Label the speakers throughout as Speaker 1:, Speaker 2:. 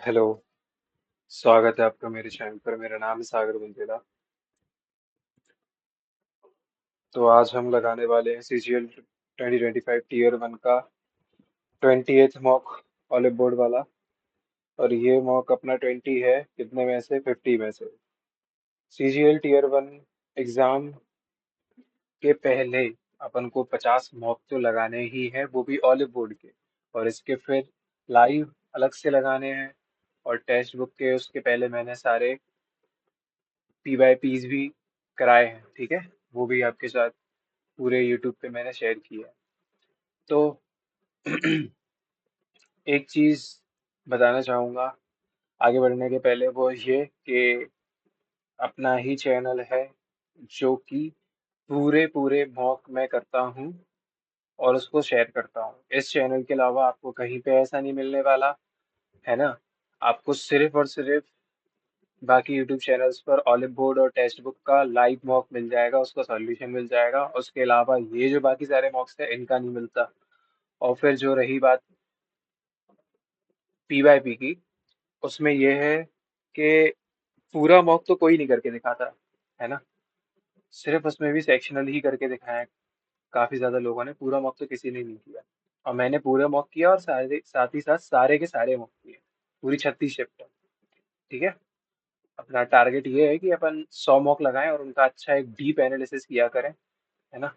Speaker 1: Hello. स्वागत है आपका मेरे चैनल पर। मेरा नाम है सागर बुंदेला। तो आज हम लगाने वाले हैं CGL 2025 टीयर 1 का 20th मॉक ऑलिव बोर्ड वाला। और ये मॉक अपना 20 है, कितने में से? 50 में से। CGL टीयर 1 एग्जाम के पहले अपन को 50 मॉक तो लगाने ही है, वो भी ऑलिव बोर्ड के। और इसके फिर लाइव अलग से लगाने हैं। और टेक्स्ट बुक के उसके पहले मैंने सारे PYPs भी कराए हैं, ठीक है। वो भी आपके साथ पूरे यूट्यूब पे मैंने शेयर किया है। तो एक चीज बताना चाहूंगा आगे बढ़ने के पहले, वो ये कि अपना ही चैनल है जो कि पूरे पूरे मॉक में करता हूँ और उसको शेयर करता हूँ। इस चैनल के अलावा आपको कहीं पे ऐसा नहीं मिलने वाला, है ना। आपको सिर्फ और सिर्फ बाकी यूट्यूब चैनल्स पर ऑलिव बोर्ड और टेक्स्ट बुक का लाइव मॉक मिल जाएगा, उसका सॉल्यूशन मिल जाएगा। उसके अलावा ये जो बाकी सारे मॉक्स है इनका नहीं मिलता। और फिर जो रही बात PYP की, उसमें ये है कि पूरा मॉक तो कोई नहीं करके दिखाता, है ना। सिर्फ उसमें भी सेक्शनल ही करके दिखाया है। काफी ज्यादा लोगों ने पूरा मॉक तो किसी ने नहीं किया। और मैंने पूरा मॉक किया और सारे साथ ही साथ सारे के सारे मॉक किए, पूरी 36 शिफ्ट। ठीक है। अपना टारगेट ये है कि अपन 100 मॉक लगाएं और उनका अच्छा एक डीप एनालिसिस किया करें, है ना।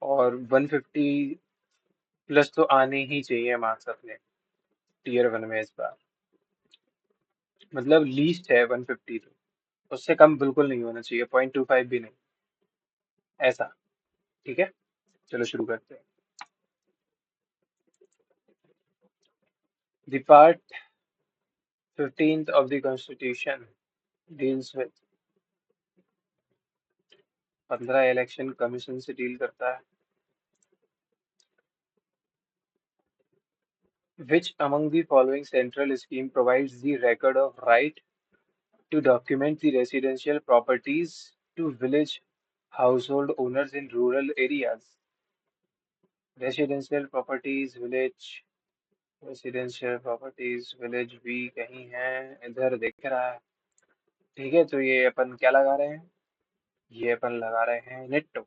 Speaker 1: और 150 प्लस तो आने ही चाहिए मार्क्स अपने टीयर 1 में इस बार। मतलब लीस्ट है 150, तो उससे कम बिल्कुल नहीं होना चाहिए, 0.25 भी नहीं, ऐसा। ठीक है। चलो शुरू करते हैं। The part 15th of the Constitution deals with 15 election commission से डील करता है। Which among the following central scheme provides the record of right to document the residential properties to village household owners in rural areas? Residential properties village, residential properties village भी कहीं है, इधर दिख रहा है। ठीक है, तो ये अपन क्या लगा रहे हैं? ये अपन लगा रहे हैं नेट।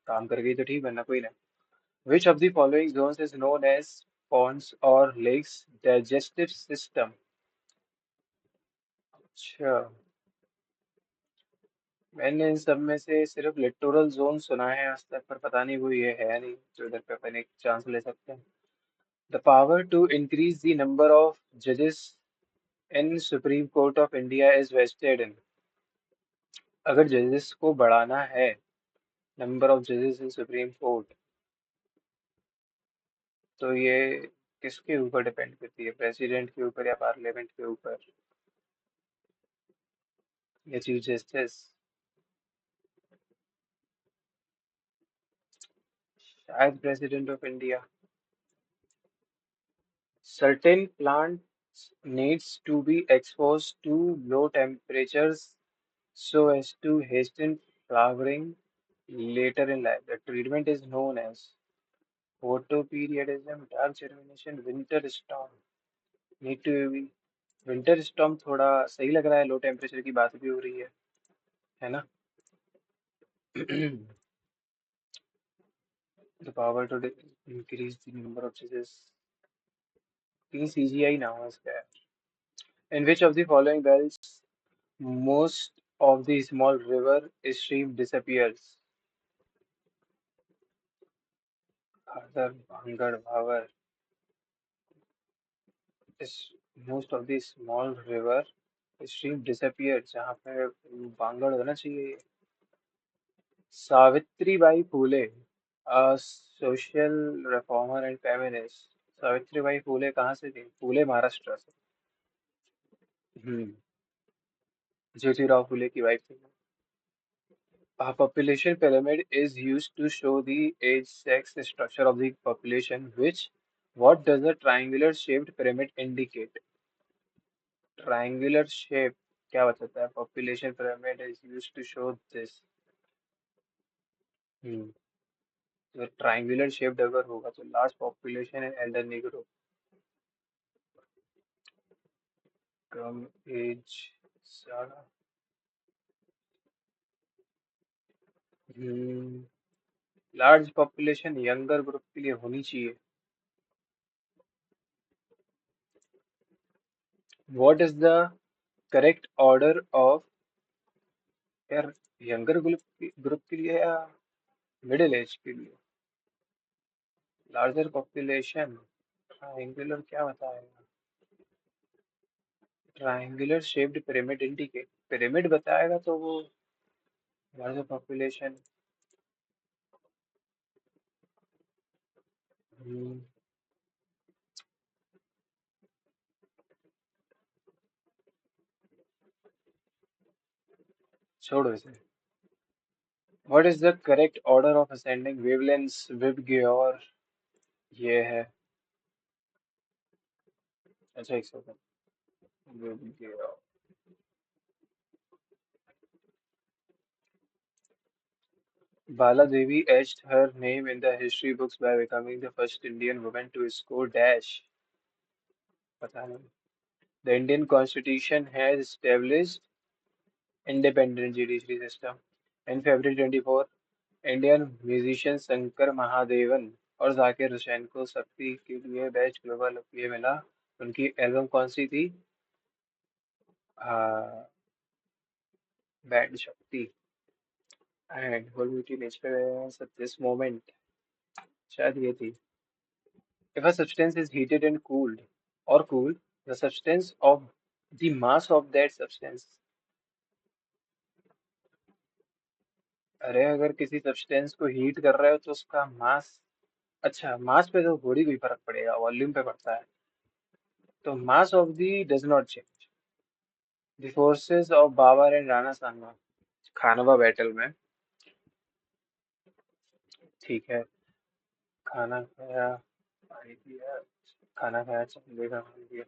Speaker 1: काम कर गई तो ठीक, वरना कोई ना। Which of the following zones is known as ponds और लेक्स डाइजेस्टिव सिस्टम? अच्छा, मैंने इन सब में से सिर्फ लिटोरल जोन सुना है आज तक, पर पता नहीं वो ये है नहीं, तो इधर पे अपन एक चांस ले सकते हैं। The power to increase the number of जजेस in supreme court of India is vested in. अगर जजेस को बढ़ाना है, नंबर ऑफ जजेस इन सुप्रीम कोर्ट, तो ये किसके ऊपर डिपेंड करती है? प्रेसिडेंट के ऊपर या पार्लियामेंट के ऊपर या चीफ जस्टिस? शायद president of India. Certain plants needs to be exposed to low temperatures so as to hasten flowering later in life. The treatment is known as photoperiodism, dark germination, winter storm. Need to be winter storm थोड़ा सही लग रहा है, low temperature की बात भी हो रही है ना। The power to increase the number of चीजेस, कहीं CGI ना हो इसका। In which of the following belts most of the small river stream disappears? Khadar, Bhangar, Bhavar. Is most of the small river stream disappears, जहाँ पे बांगड़ होना चाहिए। Savitribai Phule, social reformer and feminist. Savitribai Phule कहाँ से थी? फुले महाराष्ट्र से। हम्म। ज्योतिराव फुले की वाइफ थी। A population pyramid is used to show the age, sex structure of the population. Which, what does a triangular shaped pyramid indicate? Triangular shape क्या बताता है? Population pyramid is used to show this. हम्म। तो triangular shaped अगर होगा तो large population and elderly group। कम age ज्यादा। Large population younger group के लिए होनी चाहिए। What is the correct order of, यार, यंगर ग्रुप के लिए या मिडिल एज के लिए? लार्जर पॉपुलेशन, ट्रायंगुलर क्या बताएगा? Triangular shaped pyramid indicate, pyramid बताएगा तो वो लार्जर पॉपुलेशन। छोड़ो इसे। What is the correct order of ascending wavelengths VIBGYOR? ये है, अच्छा एक second, VIBGYOR. Bala Devi etched her name in the history books by becoming the first Indian woman to score dash. पता नहीं। The Indian Constitution has established independent judiciary system. In February 24, Indian musician Shankar Mahadevan और जाकिर हुसैन को शक्ति के लिए best global ये मिला। उनकी एल्बम कौन सी थी? बैंड शक्ति। And whole beauty natural at this moment, शायद ये थी। If a substance is heated and cooled or cooled, the substance of the mass of that substance। अरे अगर किसी सब्सटेंस को हीट कर रहे हो तो उसका मास, अच्छा मास पे तो थोड़ी कोई फर्क पड़ेगा, वॉल्यूम पे पड़ता है। तो mass of the does not change. The forces of Babur and Rana Sanga Khanwa battle में। ठीक है। खाना खाया, पानी पिया, खाना खाया, चंदे का पानी पिया।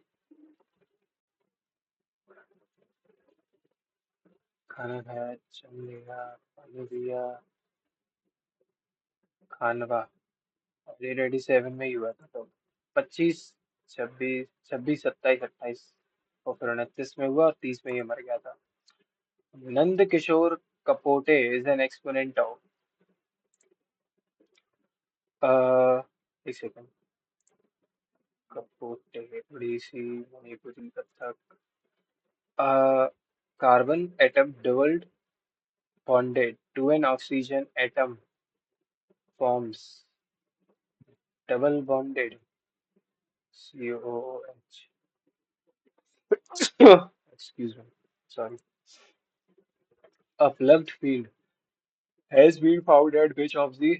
Speaker 1: खाना खाया, चंदे का पानी पिया, खानवा। ऑलरेडी 7 में ही हुआ था तो 25, 26, 26, 27, 28 और फिर 29 में हुआ और 30 में ये मर गया था। Nand Kishore Kapote is an exponent of, एक second, Kapote Odissi Manipuri Kathak. Carbon atom doubled bonded to an oxygen atom forms double bonded COOH। Excuse me, sorry। A plugged field has been found at which of the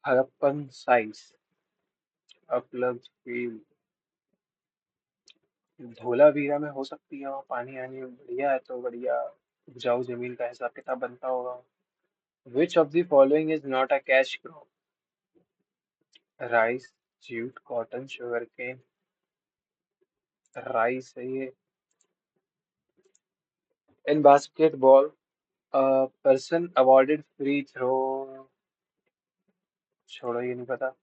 Speaker 1: Harappan sites? A plugged field, Dholavira में हो सकती है, और पानी आनी बढ़िया है तो बढ़िया उपजाऊ जमीन का हिसाब किताब बनता होगा। Which of the following is not a cash crop? Rice, jute, cotton, sugarcane। Rice है ये। In basketball, a person awarded free throw, छोड़ो ये नहीं पता।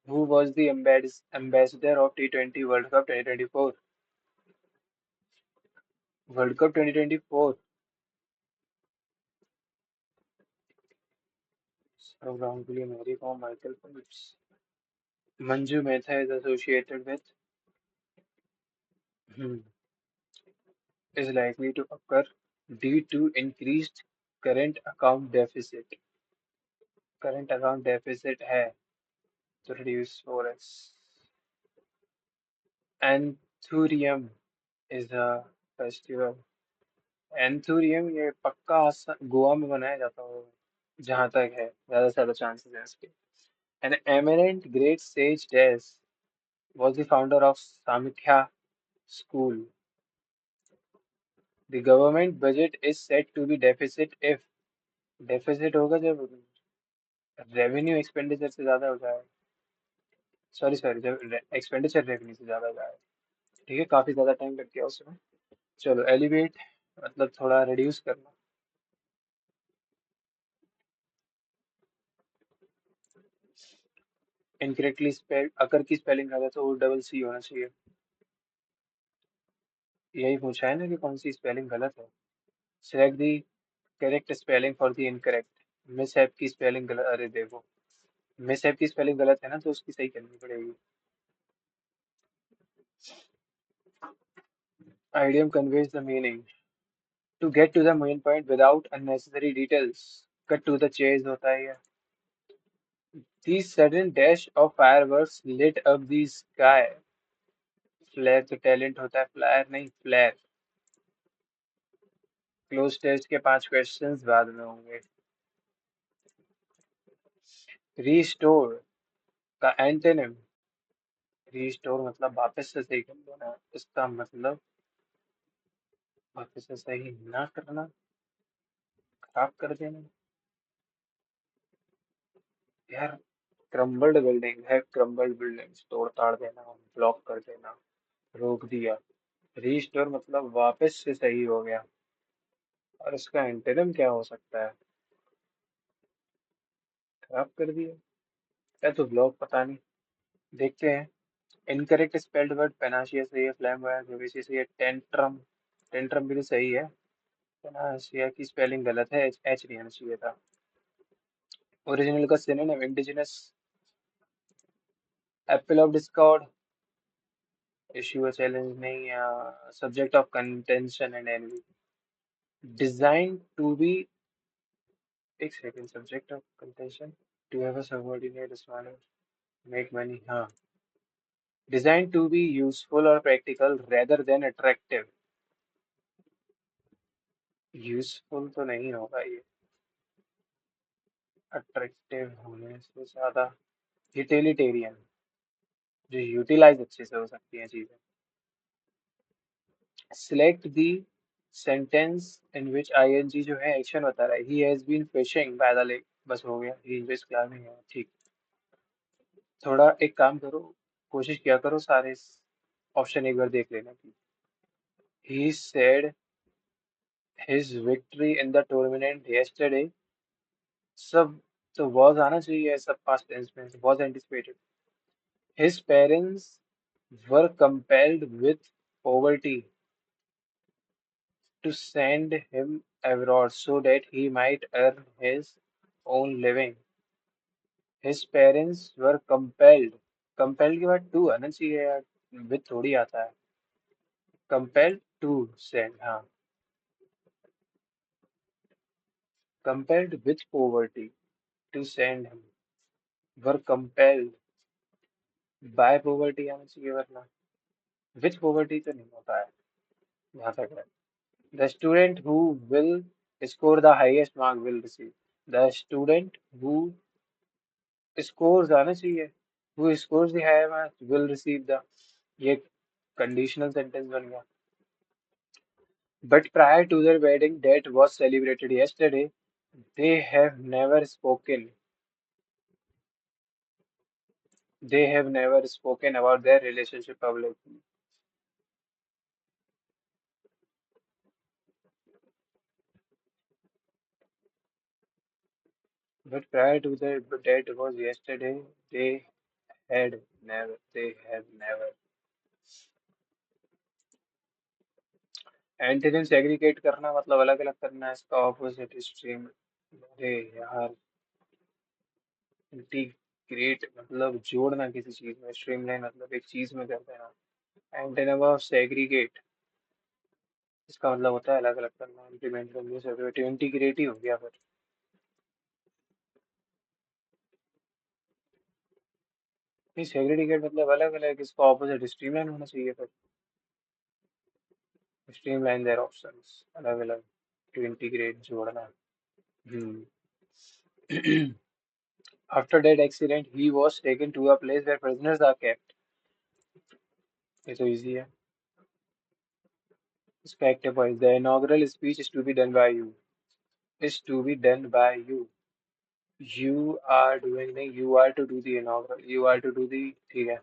Speaker 1: Who was the ambassador of T20 World Cup 2024? World Cup 2024, Sourav Ganguly, Mary Kom, Michael Phelps. Manju Mehta is associated with, hmm, is likely to occur due to increased current account deficit। Current account deficit है तो reduce forex। Anthurium is a festival। Anthurium ये पक्का गोवा में बनाया जाता होगा जहां तक है, ज्यादा से ज्यादा चांसेस है इसके। An eminent great sage Des was the founder of Samkhya school। The government budget is said to be deficit if, deficit होगा जब रेवेन्यू एक्सपेंडिचर से ज्यादा हो जाए, सॉरी सॉरी, जब एक्सपेंडिचर रेवेन्यू से ज्यादा हो जाए। ठीक है, काफी ज्यादा टाइम लग गया उसमें। चलो एलिवेट मतलब थोड़ा रिड्यूस करना। इनकरेक्टली स्पेल, अकर की स्पेलिंग आता तो ओ डबल सी होना चाहिए। यही पूछा है ना कि कौन सी स्पेलिंग गलत है। Select the correct spelling for the incorrect. Mishap की स्पेलिंग गलत, अरे देखो, मिसहैप की स्पेलिंग गलत है ना, तो उसकी सही करनी पड़ेगी। Idiom conveys the meaning to get to the main point without unnecessary details. Cut to the chase होता है ये। The sudden dash of fireworks lit up the sky। Flair तो टैलेंट होता है, फ्लायर नहीं फ्लेयर। क्लोज टेस्ट के 5 questions बाद में होंगे। रीस्टोर का एंटोनिम। रीस्टोर मतलब वापस से सही कर देना, इसका मतलब वापस से सही ना करना, खराब कर देना। यार, क्रम्बल्ड बिल्डिंग है, क्रम्बल्ड बिल्डिंग तोड़ ताड़ देना, ब्लॉक कर देना, रोक दिया। रीस्टोर मतलब वापस से सही हो गया, और इसका एंटोनिम क्या हो सकता है? खराब कर दिया या तो ब्लॉक, पता नहीं। देखते हैं। इनकरेक्ट स्पेल्ड वर्ड पेनाशिया सही है, फ्लैमवायर जोविसी सही है, टेंट्रम, टेंट्रम भी तो सही है। पेनाशिया की स्पेलिंग गलत है, एच एच नहीं आना चाहिए था। ओरिजिनल का synonym indigenous. Apple of discord, issue challenge नहीं, subject of contention and envy. Design to be, एक second, subject of contention, to have a subordinate smaller, make money, हाँ। डिजाइन टू बी यूजफुल और practical rather than attractive. Useful तो नहीं होगा ये, attractive होने से ज्यादा यूटिलिटेरियन, जो यूटिलाइज अच्छे से हो सकती हैं चीजें। Select the sentence in which ING जो है एक्शन बता रहा है, he has been fishing by the lake, बस हो गया, ही इज क्लासिंग है, ठीक। थोड़ा एक काम करो, कोशिश किया करो सारे ऑप्शन एक बार देख लेने की। He said his victory in the tournament yesterday, सब तो वॉज आना चाहिए, सब पास्ट टेंस में was anticipated. His parents were compelled with poverty to send him abroad so that he might earn his own living. His parents were compelled, compelled के बाद to आना चाहिए यार, विथ थोड़ी आता है। compelled to send, हाँ, compelled with poverty to send him, were compelled by poverty आना चाहिए, वरना with poverty तो नहीं होता है जहाँ तक है। The student who will score the highest mark will receive, the student who scores आना चाहिए, who scores the higher marks will receive the, ये कंडीशनल सेंटेंस बन गया। But prior to their wedding that was celebrated yesterday, they have never spoken about their relationship publicly. But prior to their that was yesterday, they have never. Antonym segregate करना मतलब अलग अलग करना, इसका opposite stream. अरे यार, integrate मतलब जोड़ना किसी चीज में, स्ट्रीमलाइन मतलब एक चीज में कर देना। एंटोनिम ऑफ सेग्रीगेट, इसका मतलब होता है अलग अलग करना, इम्प्लीमेंट करना, सेपरेट, इंटीग्रेट ही हो गया फिर। नहीं, सेग्रीगेट मतलब अलग अलग, इसका ऑपोजिट स्ट्रीमलाइन होना चाहिए फिर। स्ट्रीमलाइन देयर ऑप्शंस, अलग अलग, टू इंटीग्रेट, जोड़ना। हम्म। After that accident, he was taken to a place where prisoners are kept. ये तो इजी है। इसका active voice, the inaugural speech is to be done by you, is to be done by you, you are doing नहीं, you are to do the inaugural, you are to do the, ठीक है।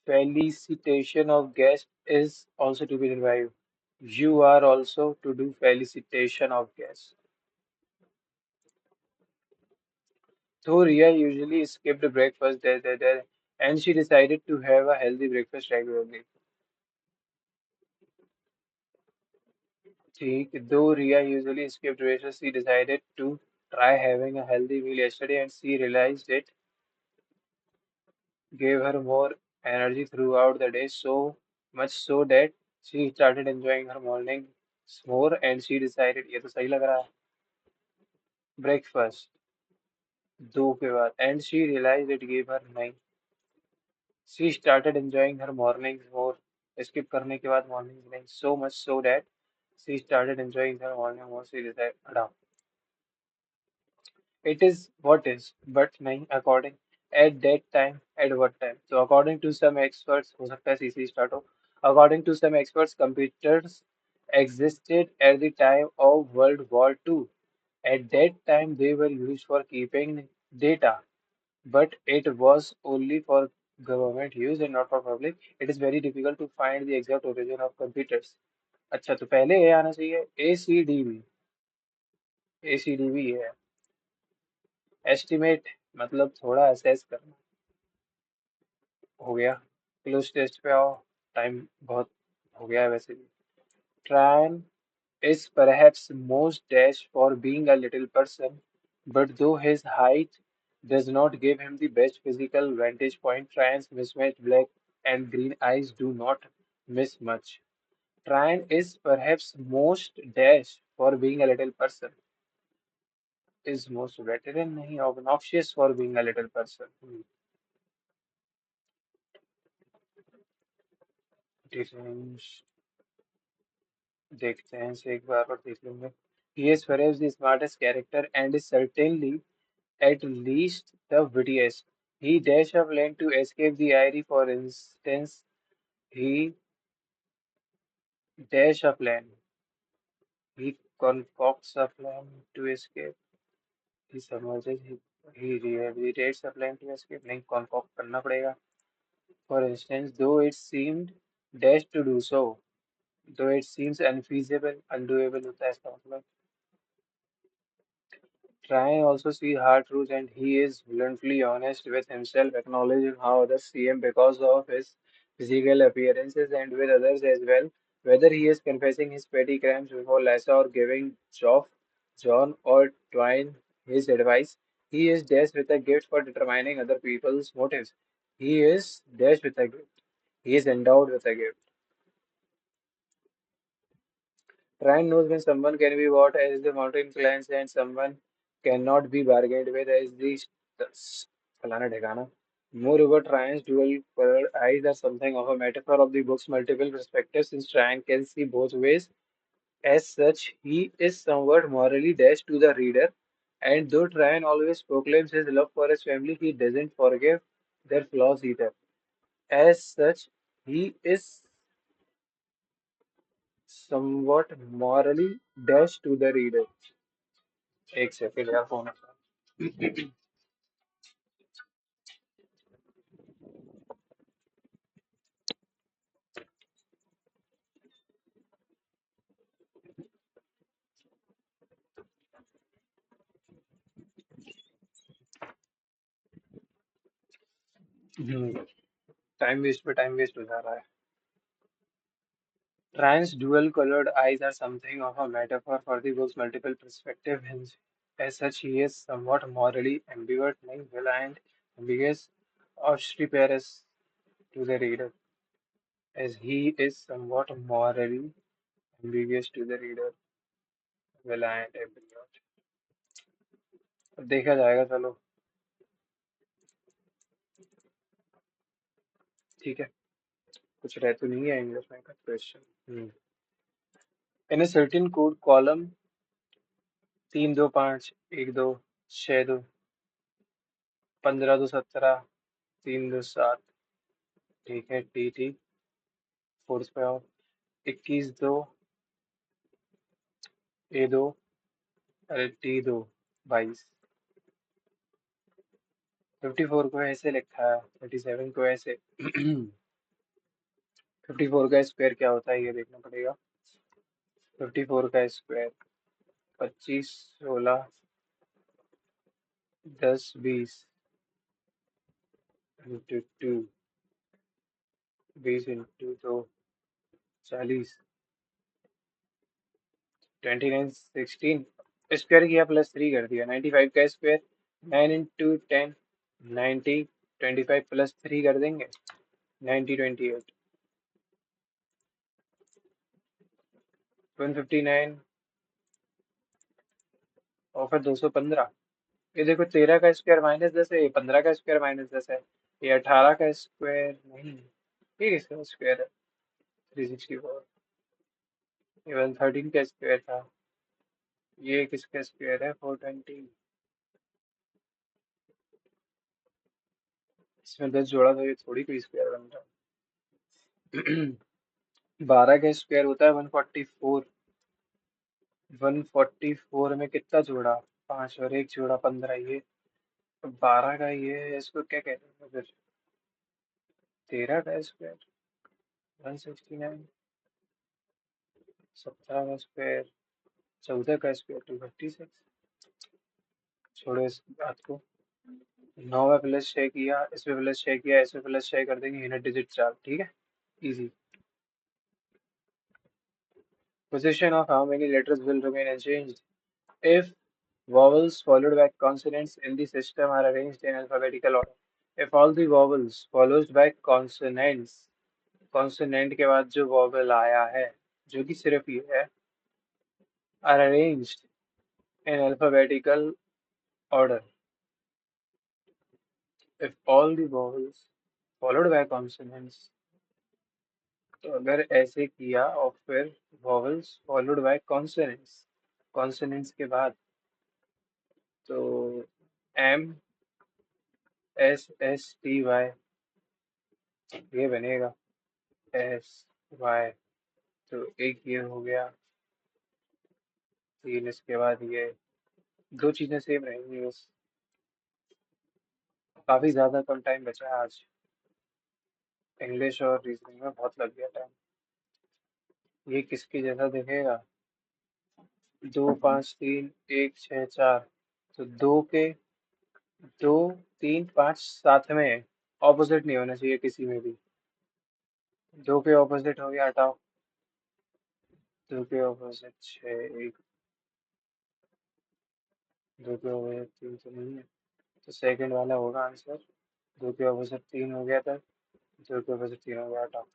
Speaker 1: Felicitation of guest is also to be done by you, you are also to do felicitation of guest. Though Ria usually skipped breakfast and she decided to have a healthy breakfast regularly. ठीक, though Ria usually skipped races, she decided to try having a healthy meal yesterday and she realized it gave her more energy throughout the day, so much so that she started enjoying her mornings more and she decided ये तो सही लग रहा है breakfast 2 के बाद and she realized it gave her 9 she started enjoying her mornings more skip करने के बाद mornings नहीं so much so that she started enjoying her morning more she decided हटा it is what is but नहीं according at that time at what time so according to some experts हो सकता है CC start हो according to some experts computers existed at the time of World War II at that time they were used for keeping data but it was only for government use and not for public it is very difficult to find the exact origin of computers अच्छा तो पहले ये आना चाहिए ACDB ACDB है estimate मतलब थोड़ा assess करना हो गया क्लोज टेस्ट पे आओ टाइम बहुत हो गया है वैसे भी ट्रायन is perhaps most dash for being a little person, but though his height does not give him the best physical vantage point, Tryan's mismatched black and green eyes do not miss much. Tryan is perhaps most dash for being a little person, is most veteran, nahi obnoxious for being a little person. Difference. देखते हैं इसे एक बार और देख लेंगे. He is perhaps the smartest character and is certainly at least the wittiest. He dash a plan to escape the Eyrie, for instance. He dash a plan. He concocts a plan to escape. He submerges. He rehabilitates a plan to escape. नहीं concoct करना पड़ेगा. For instance, though it seemed dash to do so, though it seems unfeasible, undoable होता है इसका मतलब. Try also see hard truths and he is bluntly honest with himself, acknowledging how others see him because of his physical appearances and with others as well. Whether he is confessing his petty crimes before Lassa or giving John or Twine his advice, he is blessed with a gift for determining other people's motives. He is blessed with a gift. He is endowed with a gift. Ryan knows when someone can be bought as the mountain clients and someone cannot be bargained with as the फलाना ढिकाना. Moreover, Ryan's dual colored eyes are something of a metaphor of the book's multiple perspectives since Ryan can see both ways. As such, he is somewhat morally dashed to the reader, and though Ryan always proclaims his love for his family, he doesn't forgive their flaws either. As such, he is somewhat morally dashed to the reader. एक second यार phone time waste पे time waste हो जा रहा है. Ryan's dual-colored eyes are something of a metaphor for the book's multiple perspectives. Hence, as such, he is somewhat morally ambiguous, like villain, ambiguous, obstreperous to the reader, as he is somewhat morally ambiguous to the reader, villain, ambiguous. अब देखा जाएगा चलो. ठीक है. कुछ रह तो नहीं है इंग्लिश में का question. In a certain code column 325 12 6 2 15 2 17 3 2 7 ठीक है TT फोर्स पे आओ 21 2 A 2 अरे T 2 22 54 को ऐसे लिखा है 37 को ऐसे 54 का स्क्वायर क्या होता है ये देखना पड़ेगा 54 का स्क्वायर 25 16 10 20 इंटू 2 20 इंटू 2 40 29 16 स्क्वायर किया प्लस 3 कर दिया। 95 का स्क्वायर 9 इंटू 10 90 25 प्लस 3 कर देंगे 90 28 159 और फिर 215। ये देखो 13 का स्क्वायर माइनस 10 है, ये 15 का स्क्वायर माइनस 10 है, ये 18 का स्क्वायर नहीं, ये किसका स्क्वायर है 364, ये 113 का स्क्वायर था, ये किसका स्क्वायर है 420। इसमें 10 जोड़ा तो ये थोड़ी कोई स्क्वायर बन रहा है। 12 का स्क्वायर होता है 144। 144 में कितना जोड़ा, 5 और 1 जोड़ा 15, ये 12 का ये है, इसको क्या कहते हैं फिर। 13 का स्क्वायर 169, 17 का स्क्वायर 14 का स्क्वायर 256। छोड़ो इस बात को। 9 में प्लस 6 किया, इसमें प्लस 6 किया, इसमें प्लस 6 कर देंगे, यूनिट डिजिट 4, ठीक है, easy. Position of how many letters will remain unchanged if vowels followed by consonants in the system are arranged in alphabetical order. If all the vowels followed by consonants, consonant के बाद जो vowel आया है, जो कि सिर्फ ये है, are arranged in alphabetical order. If all the vowels followed by consonants, तो अगर ऐसे किया और फिर vowels followed by consonants, consonants के बाद, तो M SSTY ये बनेगा SY। तो एक ये हो गया, तीन इसके बाद ये, दो चीजें सेम रहेंगी बस। काफी ज्यादा कम टाइम बचा है आज, इंग्लिश और रीजनिंग में बहुत लग गया टाइम। ये किसके जैसा दिखेगा, 2 5 3 1 6 4, तो दो के, 2 3 5 साथ में है, ऑपोजिट नहीं होना चाहिए किसी में भी। दो के ऑपोजिट हो गया, हटाओ, दो के ऑपोजिट 6, एक, दो के ऑपोजिट 3 तो नहीं है, तो सेकंड वाला होगा आंसर। दो के ऑपोजिट 3 हो गया था, दो के ऑपोजिट 3 हो गया, हटाओ।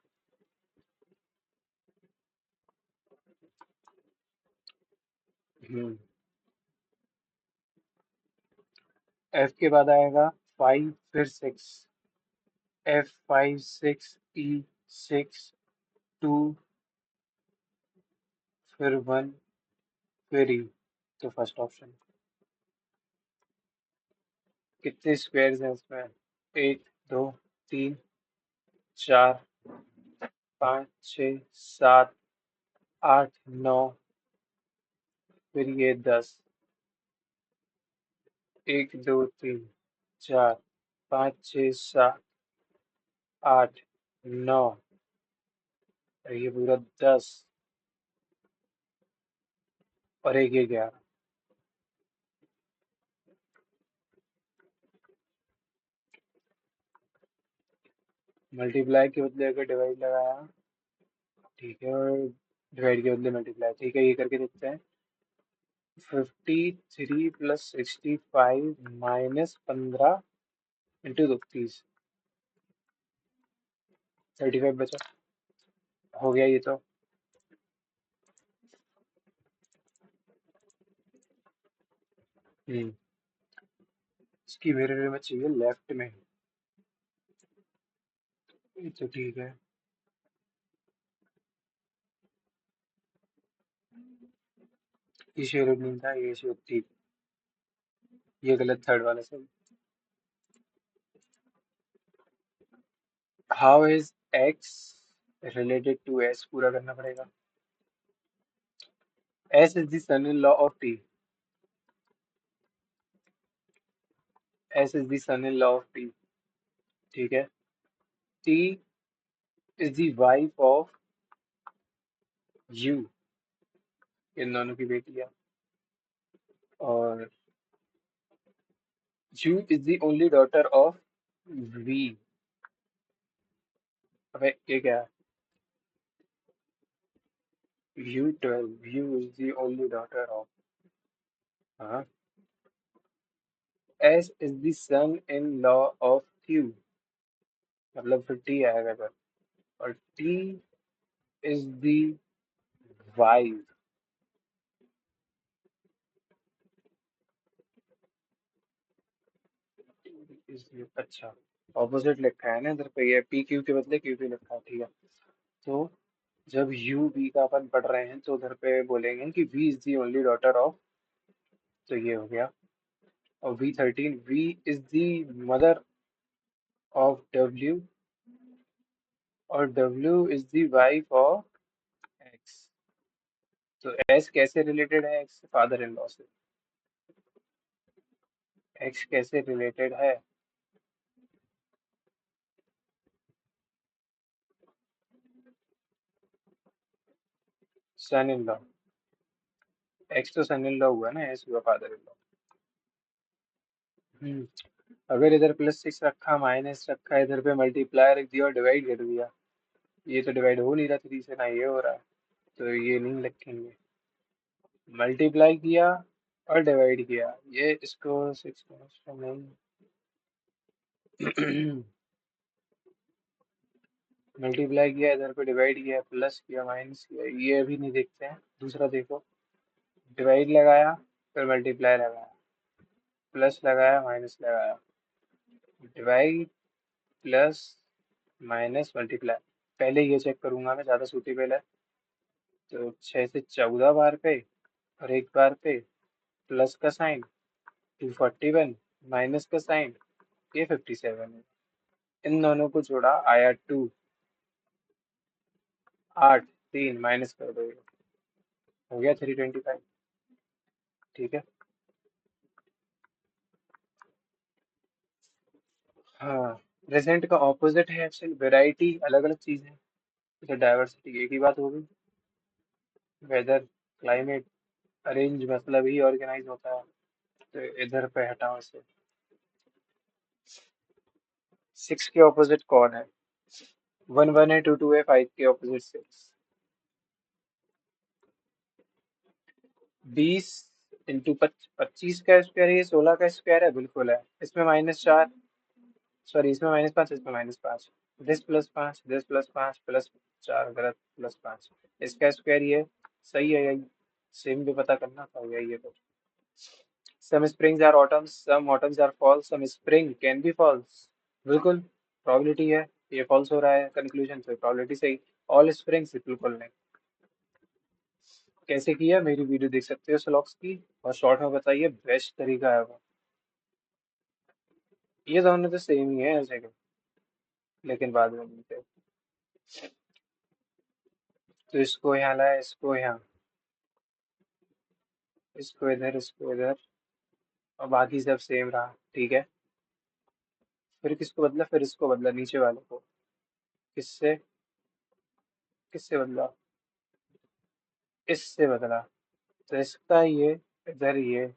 Speaker 1: एफ के बाद आएगा 5 फिर 6, F 5 6 E 6 2 फिर 1 फिर E, तो फर्स्ट ऑप्शन। कितने स्क्वायर्स हैं उसमें, 1 2 3 4 5 6 7 8 9, फिर ये 10, 1 2 3 4 5 6 7 8 9, और ये पूरा 10, और एक ये 11। मल्टीप्लाई के बदले अगर डिवाइड लगाया, ठीक है, और डिवाइड के बदले मल्टीप्लाई, ठीक है, ये करके देखते हैं। 53 प्लस 65 माइनस 15 इंटू 30, 35 बचा, हो गया ये तो। इसकी मिरर में चाहिए लेफ्ट में, ये तो ठीक है। ये शेर नहीं था, ये शेर थी, ये गलत, थर्ड वाला सही। How is X related to S, पूरा करना पड़ेगा। S is the son in law of T, S is the son in law of T, ठीक है। T is the wife of U, इन दोनों की बेटी है, और U is the only daughter of V. अबे ये क्या है, U12, U is the only daughter of, हाँ, S is the son-in-law of Q, मतलब फिर T आएगा इधर, और T is the wife, is the, अच्छा, ऑपोजिट लिखा है ना इधर पे, ये P Q के बदले Q P लिखा है, ठीक है। तो जब U V का अपन पढ़ रहे हैं तो उधर पे बोलेंगे कि V is the only daughter of, तो ये हो गया। और V13, V is the mother of W, और W is the wife of X। तो S कैसे रिलेटेड है X, फादर इन लॉ से। X कैसे रिलेटेड है, सन इन लॉ। X तो सन इन लॉ हुआ ना, S हुआ फादर इन लॉ। हम्म। अगर इधर +6 रखा, माइनस रखा, इधर पे मल्टीप्लाई रख दिया और डिवाइड कर दिया, ये तो डिवाइड हो नहीं रहा 3 से, ना ये हो रहा है, तो ये नहीं लिखेंगे। मल्टीप्लाई किया और डिवाइड किया, ये इसको 6 नहीं। मल्टीप्लाई किया, इधर पे डिवाइड किया, प्लस किया, माइनस किया, ये अभी नहीं देखते हैं। दूसरा देखो, डिवाइड लगाया, फिर मल्टीप्लाई लगाया, प्लस लगाया, माइनस लगाया, डिवाइड, प्लस, माइनस, मल्टीप्लाई। पहले ये चेक करूंगा मैं, ज़्यादा सूटेबल है। तो 6 से 14 बार पे, और एक बार पे प्लस का साइन, 241, माइनस का साइन, ये 57 है। इन दोनों को जोड़ा, आया 2, 8, 3 माइनस कर दो, ये हो गया 325। ठीक है। हाँ, प्रेजेंट का ऑपोजिट है एक्चुअली, वेराइटी अलग अलग चीज है, जैसे डाइवर्सिटी एक ही बात हो गई। वेदर, क्लाइमेट, अरेंज मतलब ही ऑर्गेनाइज होता है, तो इधर पे हटाओ इसे। 6 के ऑपोजिट कौन है, 1 1 है, 2 2 है, 5 के ऑपोजिट 6। 20 × 25 का स्क्वायर है, ये 16 का स्क्वायर है, बिल्कुल है। इसमें -4, सॉरी इसमें -5, इसमें -5, 10 + 5, 10 + 5 +4, गलत, +5, इसका स्क्वायर ये, सही है यही। सेम भी पता करना था, यही है तो। Some springs are autumns, some autumns are falls, some spring can be falls, बिल्कुल प्रोबेबिलिटी है। ये फॉल्स हो रहा है कंक्लूजन से, प्रोबेबिलिटी सही। ऑल स्प्रिंग्स, बिल्कुल नहीं। कैसे किया, मेरी वीडियो देख सकते हो स्लॉक्स की, और शॉर्ट में बताइए, बेस्ट तरीका है वो। ये दोनों तो सेम ही है ऐसे के, लेकिन बाद में मिलते हैं। तो इसको यहाँ लाया, इसको यहाँ, इसको इधर, इसको इधर, और बाकी सब सेम रहा, ठीक है। फिर किसको बदला, फिर इसको बदला, नीचे वाले को। किससे, किससे बदला, इससे बदला। तो इसका ये, इधर ये,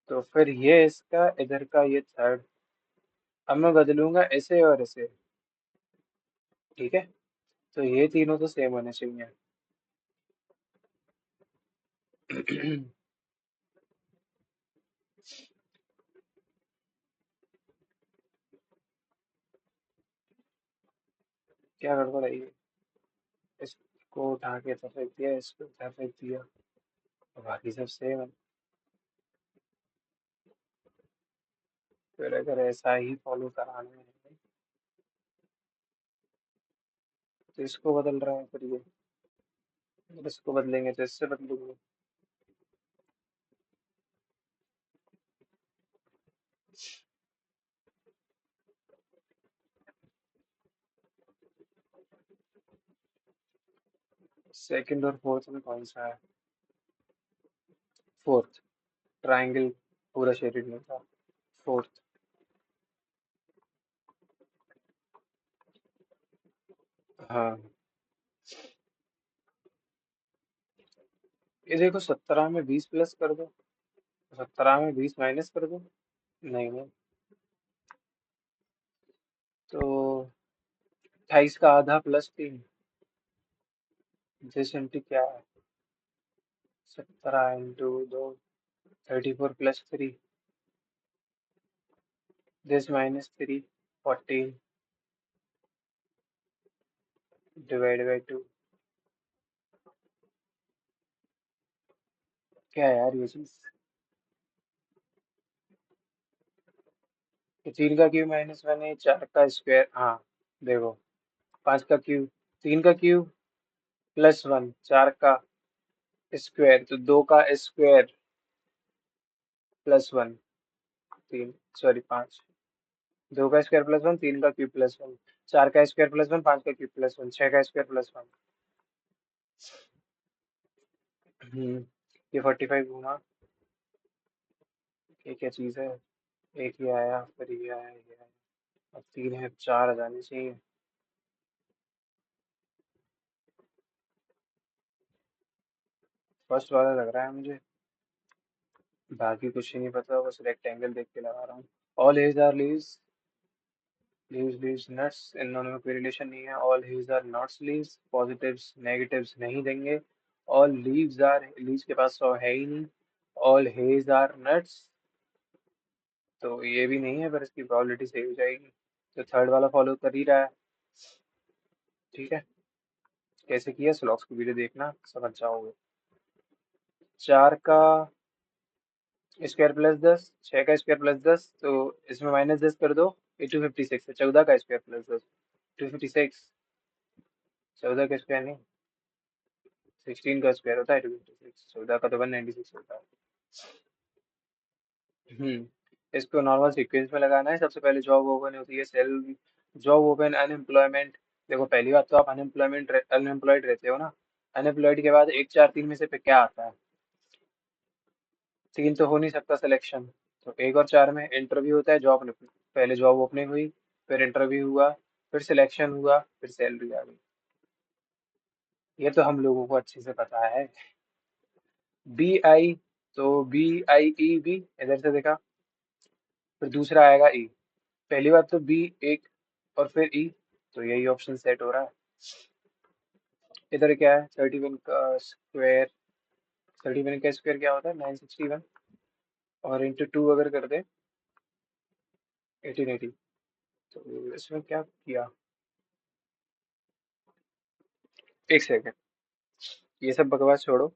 Speaker 1: तो फिर ये इसका, इधर का ये थर्ड। अब मैं बदलूंगा ऐसे और ऐसे, ठीक है। तो ये तीनों तो सेम होने चाहिए। क्या गड़बड़ है ये, इसको उठा के इधर रख दिया, इसको इधर रख दिया, और बाकी सब सेम है। फिर अगर ऐसा ही फॉलो कराना है, तो इसको बदल रहा है, फिर ये, अगर इसको बदलेंगे तो इससे बदलेंगे। सेकंड और फोर्थ में कौन सा है, फोर्थ, ट्रायंगल पूरा शेडेड नहीं था, फोर्थ। हाँ, ये देखो, 17 में 20 प्लस कर दो, 17 में 20 माइनस कर दो। नहीं नहीं, तो 28 का आधा +3, दिस इंटू क्या है? 17 इंटू 2, 34 + 3। दिस -3, 14 /2। क्या है यार ये चीज? तो 3 का क्यूब -1 है, 4 का स्क्वायर, हाँ। देखो, 5 का क्यूब, 3 का क्यूब +1, 4 का स्क्वायर, तो 2 का स्क्वायर +1, 3, सॉरी 5। 2 का स्क्वायर +1, 3 का क्यूब +1, 4 का स्क्वायर +1, 5 का क्यूब +1, 6 का स्क्वायर +1। हम्म। ये 45 घूमा। ये क्या चीज है? एक ये आया, फिर ये आया, ये आया। अब 3 है, 4 आ जानी चाहिए। फर्स्ट वाला लग रहा है मुझे। बाकी कुछ ही नहीं पता, बस रेक्टेंगल देख के लगा रहा हूँ। All hedges are leaves. Leaves leaves nuts, इन दोनों में कोई रिलेशन नहीं है। All hedges are nuts leaves, positives negatives नहीं देंगे। ऑल लीव्स आर, लीव्स के पास 100 है ही नहीं। ऑल हेज आर नट्स, तो ये भी नहीं है, पर इसकी प्रोबेबिलिटी सही हो जाएगी। तो थर्ड वाला फॉलो कर ही रहा है। ठीक है। कैसे किया, स्लॉग्स की वीडियो देखना, समझ जाओगे। 4 का स्क्वायर +10, 6 का स्क्वायर +10, तो इसमें -10 कर दो। ये 256 है। 14 का स्क्वायर +10, 256। 14 का स्क्वायर नहीं, 16 का स्क्वायर होता है 256। 14 का तो 196 होता है। इसको नॉर्मल सीक्वेंस में लगाना है। सबसे पहले जॉब ओपन होती है, सेल, जॉब ओपन, अनएम्प्लॉयमेंट। देखो, पहली बात तो आप अनएम्प्लॉयड रहते हो ना। अनएम्प्लॉयड के बाद 1 4 3 में से पे क्या आता है? 3 तो हो नहीं सकता सिलेक्शन। तो 1 और 4 में इंटरव्यू होता है, जॉब, पहले जॉब ओपनिंग हुई, फिर इंटरव्यू हुआ, फिर सिलेक्शन हुआ, फिर सैलरी आ गई। ये तो हम लोगों को अच्छे से पता है। BI, तो BIEB, इधर से देखा, फिर दूसरा आएगा E। पहली बात तो B एक, और फिर E, तो यही ऑप्शन सेट हो रहा है। इधर क्या है? 31 का स्क्वायर। 31 का स्क्वायर क्या होता है? 961, और इंटू 2 अगर कर दे, 1880। तो इसमें क्या किया? एक सेकेंड, ये सब बकवास छोड़ो।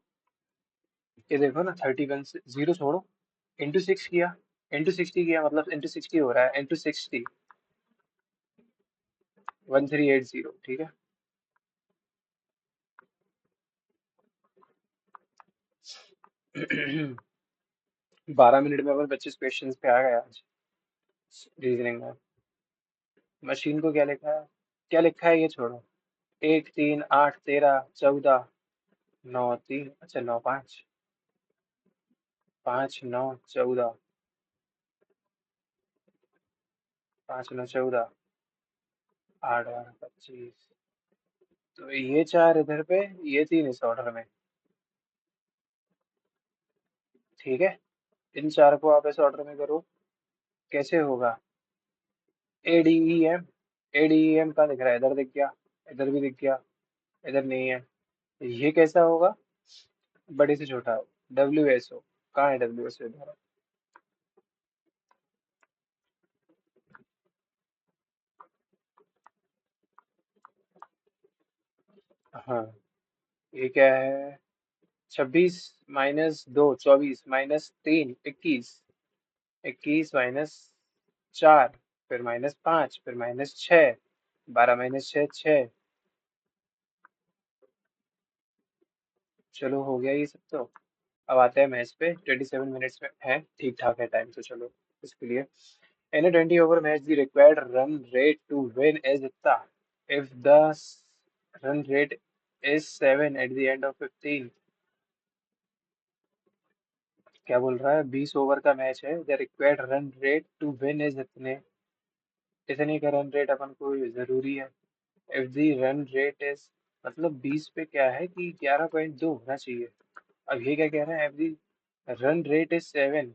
Speaker 1: ये देखो ना, 31 से जीरो छोड़ो, इंटू 6 किया, इंटू 60 किया, मतलब इंटू 60 हो रहा है, इंटू 60, 1380। ठीक है। 12 मिनट में अपन 25 क्वेश्चन पे आ गए आज रीजनिंग में। मशीन को क्या लिखा है? क्या लिखा है ये छोड़ो। 1 3 8 13 14, 9 3, अच्छा 9 5, 5 9 14, 5 9 14, 8 12 25। तो ये 4 इधर पे, ये 3 इस ऑर्डर में। ठीक है। इन 4 को आप इस ऑर्डर में करो। कैसे होगा? ADEM, ADEM का दिख रहा है, इधर दिख गया, इधर भी दिख गया, इधर नहीं है। ये कैसा होगा? बड़े से छोटा। WSO, कहाँ है WSO इधर? हाँ। ये क्या है? 26 - 2, 24, -3, 21, 21 -4, फिर -5, फिर -6, 12 - 6, 6। चलो, हो गया ये सब तो। अब आते हैं मैच पे। 27 मिनट्स में है, ठीक ठाक है टाइम, तो चलो इसके लिए। In a 20 over match, the required run rate to win is इतना। If the run rate is 7 at the end of 15, क्या बोल रहा है? 20 ओवर का मैच है, the required run rate to win is इतने। इतने का रन रेट अपन को जरूरी है। If the run rate is, मतलब 20 पे क्या है कि 11.2 होना चाहिए। अब ये क्या कह रहे हैं? If the run rate is 7,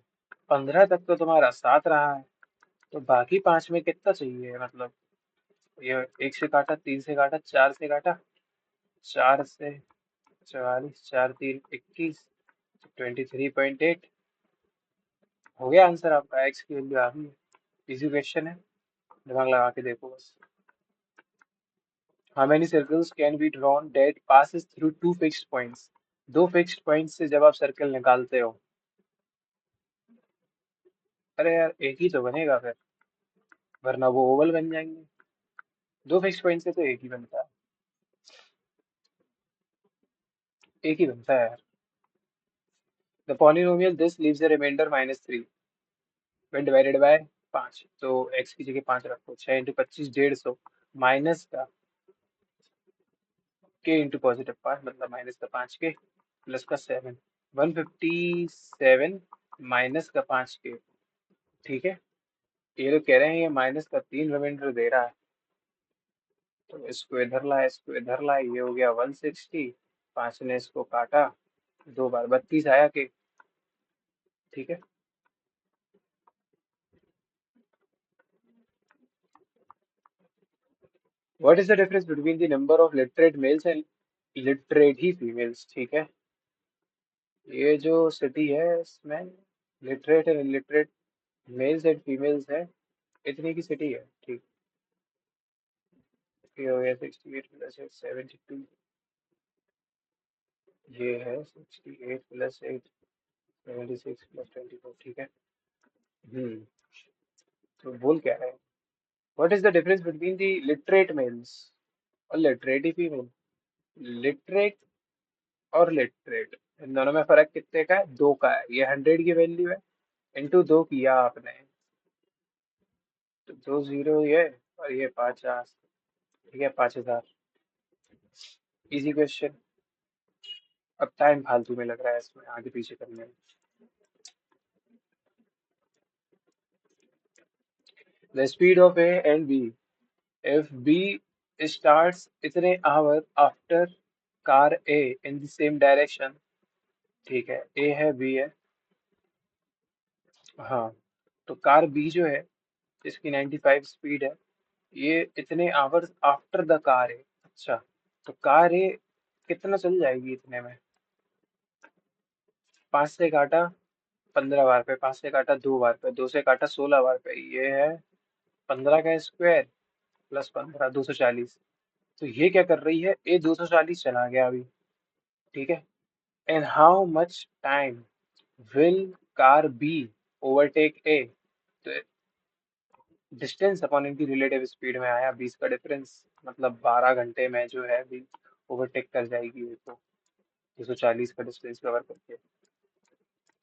Speaker 1: 15 तक तो तुम्हारा 7 रहा है, तो बाकी 5 में कितना चाहिए? मतलब ये 1 से काटा, 3 से काटा, 4 से काटा, 4 से 44, 4 3 21, 23.8 हो गया आंसर आपका। एक्स की वैल्यू आ गई है। इजी क्वेश्चन है, दिमाग लगा के देखो बस। How many circles can be drawn that passes through two fixed points? दो फिक्स्ड पॉइंट से जब आप सर्कल निकालते हो, अरे यार एक ही तो बनेगा फिर, वरना वो ओवल बन जाएंगे। दो फिक्स्ड पॉइंट से तो एक ही बनता है, एक ही बनता है यार। The polynomial this leaves a remainder -3 when divided by 5। तो x की जगह 5 रखो। 6 इंटू 25 150, माइनस का k इंटू +5 मतलब माइनस का 5k प्लस का 7, 157 माइनस का 5k। ठीक है, ये लोग कह रहे हैं ये माइनस का 3 रिमाइंडर दे रहा है, तो इसको इधर लाए, इसको इधर लाए, ये हो गया 160। 5 ने इसको काटा, 2 बार 32 आया के। ठीक है, what is the difference between the number of literate mails and literate he females? ठीक है, ये जो सिटी है इसमें literate and illiterate mails and females है, इतनी की सिटी है। ठीक, ये हो गया 68 प्लस 8 72, ये है 68 प्लस 8 76 प्लस 24। ठीक है। हम्म, तो बोल क्या रहे हैं? What is the difference between the literate males और लिटरेट फीमेल? लिटरेट और लिटरेट, इन दोनों में फर्क कितने का है? 2 का है। ये 100 की वैल्यू है, इंटू 2 किया आपने, तो 2 0 ये, और ये 50। ठीक है, 5000। Easy question. अब टाइम फालतू में लग रहा है इसमें आगे पीछे करने में। The speed of A and B if B starts इतने hour after car A in the same direction। ठीक है, A है B है, हाँ, तो कार B जो है इसकी 95 स्पीड है, ये इतने आवर्स आफ्टर द कार है। अच्छा, तो कार ए कितना चल जाएगी इतने में? 5 से काटा 15 बार पे, 5 से काटा 2 बार पे, 2 से काटा 16 बार पे, ये है 15 का स्क्वायर प्लस 15 240। तो ये क्या कर रही है, ए 240 चला गया अभी। ठीक है, and how much time will car be overtake A? तो डिस्टेंस अपॉन इनकी रिलेटिव स्पीड में आया 20 का डिफरेंस, मतलब 12 घंटे में जो है बी ओवरटेक कर जाएगी ये, तो 240 का डिस्टेंस कवर करके।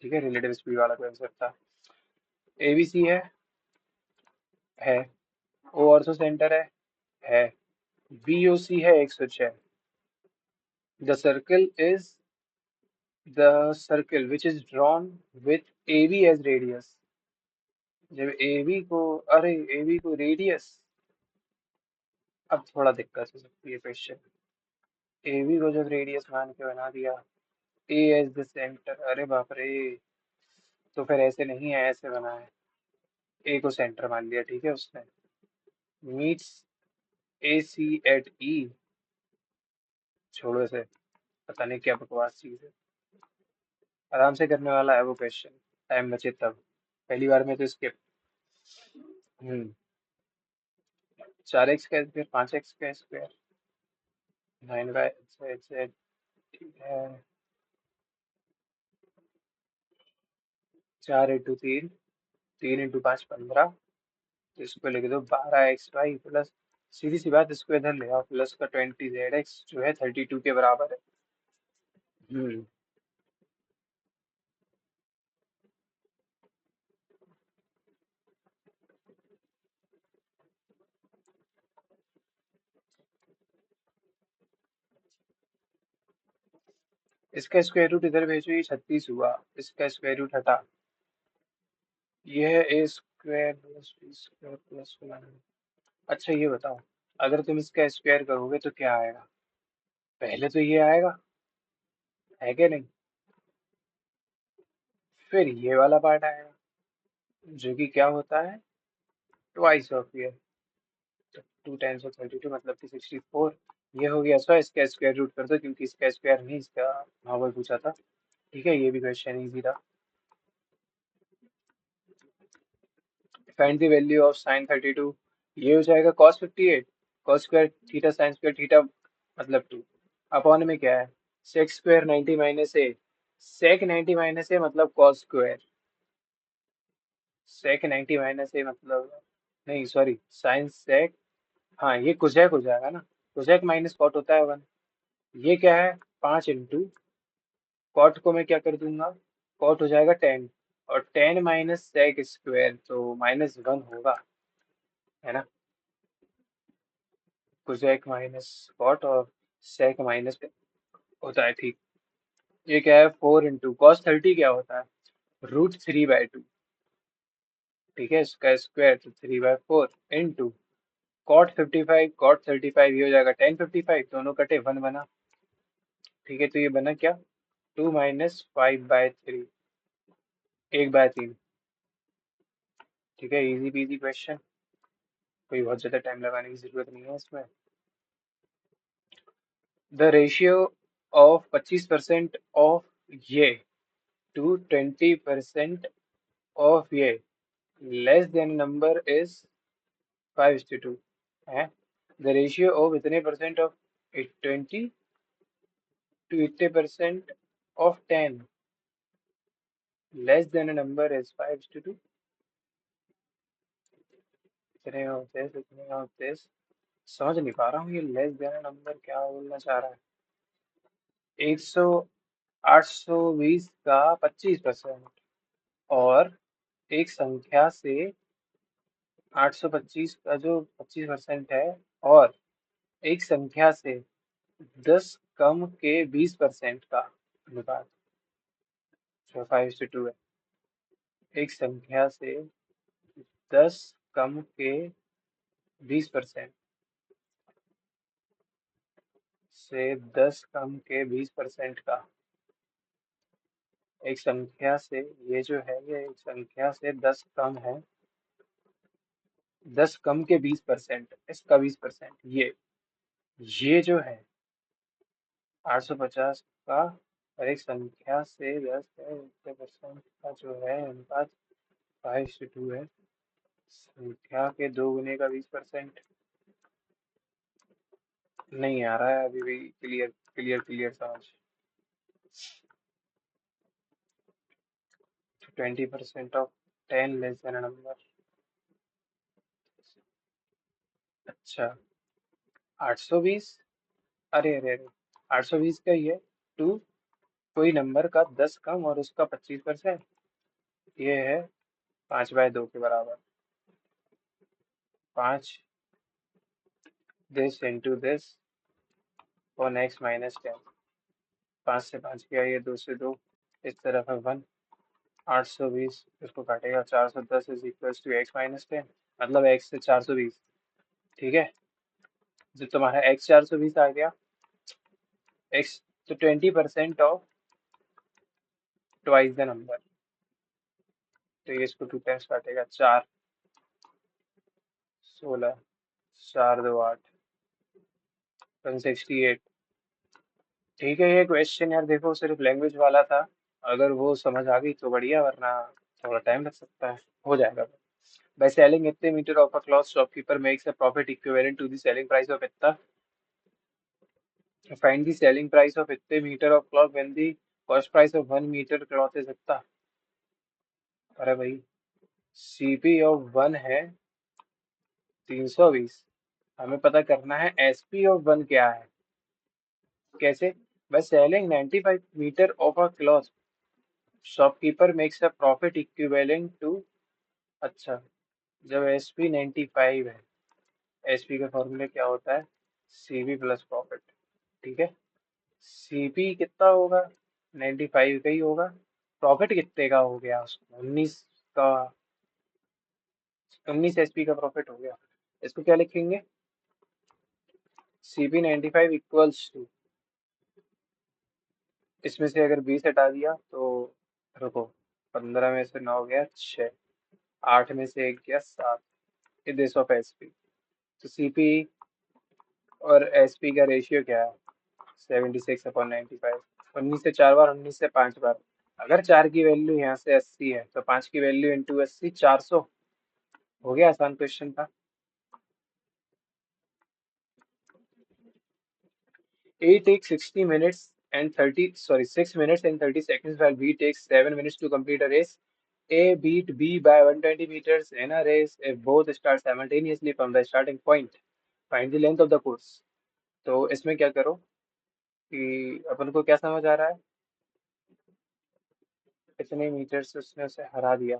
Speaker 1: ठीक है, रिलेटिव स्पीड वाला क्वेश्चन था। एबीसी है, ओ ऑर्थो सेंटर है, बीओसी है 106। The circle is the circle which is drawn with AB as radius. जब एबी को, अरे एबी को रेडियस, अब थोड़ा दिक्कत हो सकती है क्वेश्चन। एबी को जब रेडियस मान के बना दिया, ए एज द सेंटर, अरे बाप रे, तो फिर ऐसे नहीं है, ऐसे बना है। ए को सेंटर मान लिया, ठीक है उसने, मीट्स ए सी एट ई। छोड़ो इसे, पता नहीं क्या बकवास चीज है, आराम से करने वाला है वो क्वेश्चन, टाइम बचे तब। पहली बार में तो स्किप। हम्म, 4x² 5x², 9y है, 4 इंटू 3, 3 इंटू 5 15, तो इसको लिख दो 12xy प्लस, सीधी सी बात, इसको इधर ले आओ, प्लस का 20z x जो है 32 के बराबर है। हम्म, इसका स्क्वायर रूट इधर भेजो, ये 36 हुआ, इसका स्क्वायर रूट हटा, ये है a² + b² + 1। अच्छा ये बताओ, अगर तुम इसका स्क्वायर करोगे तो क्या आएगा? पहले तो ये आएगा, है क्या नहीं? फिर ये वाला पार्ट आएगा, जो कि क्या होता है, ट्वाइस ऑफ ये, तो 2 टाइम्स ऑफ 32 मतलब कि 64। ये हो गया। सो इसका स्क्वायर रूट कर दो, क्योंकि इसका स्क्वायर नहीं, इसका नॉर्मल पूछा था। ठीक है, ये भी क्वेश्चन इजी था। Find the value of sine 32। ये हो जाएगा cos 58, cos square theta sine square theta मतलब 2 अपॉन में क्या है, सेक स्क्वायर 90 माइनस ए, सेक 90 माइनस ए मतलब cos स्क्वायर, सेक 90 माइनस ए मतलब, नहीं सॉरी, साइन सेक, हाँ ये कोसेक हो जाएगा ना, कोसेक माइनस कॉट होता है 1। ये क्या है, 5 इंटू कॉट को मैं क्या कर दूंगा, कॉट हो जाएगा 10, और 10 माइनस सेक स्क्वायर तो -1 होगा, है ना। कोसेक माइनस कॉट और सेक माइनस होता है, ठीक। ये क्या है, 4 इंटू कॉस 30 क्या होता है, √3/2। ठीक है, इसका स्क्वायर तो 3/4 इंटू कॉट 55, कॉट 35 ये हो जाएगा 10/55, दोनों कटे 1 बना। ठीक है, तो ये बना क्या, 2 माइनस 5/3, 1/3। ठीक है, इजी पीजी क्वेश्चन, कोई बहुत ज्यादा टाइम लगाने की जरूरत नहीं है इसमें। द रेशियो ऑफ 25% ऑफ ये टू 20% ऑफ ये लेस देन नंबर इज 5:2 है। द रेशियो ऑफ इतने percent of 20 to 80% of 10 less than a number is 5:2। इतने of this समझ नहीं पा रहा हूँ, ये लेस देन नंबर क्या बोलना चाह रहा है। 100 820 का 25%, और एक संख्या से 825 का जो 25% है, और एक संख्या से 10 कम के 20% का अनुपात, जो 5:2 है। एक संख्या से 10 कम के 20% से 10 कम के 20% का, एक संख्या से, ये जो है ये एक संख्या से 10 कम है, 10 कम के 20%, इसका 20%, ये जो है 850 का, और एक संख्या से 10 है, 80% का जो है अनुपात 5:2 है। संख्या के 2 गुने का 20%, नहीं आ रहा है अभी भी क्लियर क्लियर क्लियर समझ। 20% ऑफ 10 लेस देन नंबर, अच्छा 820, अरे अरे अरे, 820 का ये 2, कोई नंबर का 10 कम और उसका 25%, ये है 5/2 के बराबर। 5 दिस इंटू दिस और नेक्स्ट -10, 5 से 5 गया, ये 2 से 2, इस तरफ है 1। 820 इसको काटेगा, 410 इज इक्वल टू x-10, मतलब x से 420। ठीक है, जब तुम्हारा x 420 आ गया, x तो 20% ऑफ ट्वाइस द नंबर, तो ये इसको 2 टाइम्स काटेगा, 4 16, 4 2 8, 168। ठीक है, ये क्वेश्चन यार देखो सिर्फ लैंग्वेज वाला था, अगर वो समझ आ गई तो बढ़िया, वरना थोड़ा टाइम लग सकता है, हो जाएगा। By selling इतने metre of a cloth, shopkeeper makes a profit equivalent to the selling price of इतना। Find the selling price of इतने metre of cloth when the cost price of 1 meter cloth is इतना। अरे भाई, CP of 1 है 320, हमें पता करना है SP of 1 क्या है। कैसे, by selling 95 meter of a cloth, shopkeeper makes a profit equivalent to, अच्छा, जब SP 95 है, SP का फॉर्मूला क्या होता है, CP प्लस प्रॉफिट। ठीक है, सीपी कितना होगा, 95 का ही होगा, प्रॉफिट कितने का हो गया उसको, 19 का, 19 एसपी का प्रॉफिट हो गया। इसको क्या लिखेंगे, सीपी 95 इक्वल्स टू, इसमें से अगर 20 हटा दिया तो, रुको, 15 में से 9 गया 6, 8 में से 1 गया 7, ये देश ऑफ एसपी। तो सीपी और एसपी का रेशियो क्या है? 76/95। 19 से 4 बार, 19 से 5 बार। अगर 4 की वैल्यू यहाँ से 80 है तो 5 की वैल्यू इंटू 80, 400। हो गया, आसान क्वेश्चन था। A takes 60 minutes and 6 minutes and 30 seconds, while B takes 7 minutes to complete a race. A beat B by 120 meters in a race if both start simultaneously from the starting point. Find the length of the course. तो इसमें क्या करो कि अपन को क्या समझ आ रहा है, इतने मीटर से उसने उसे हरा दिया।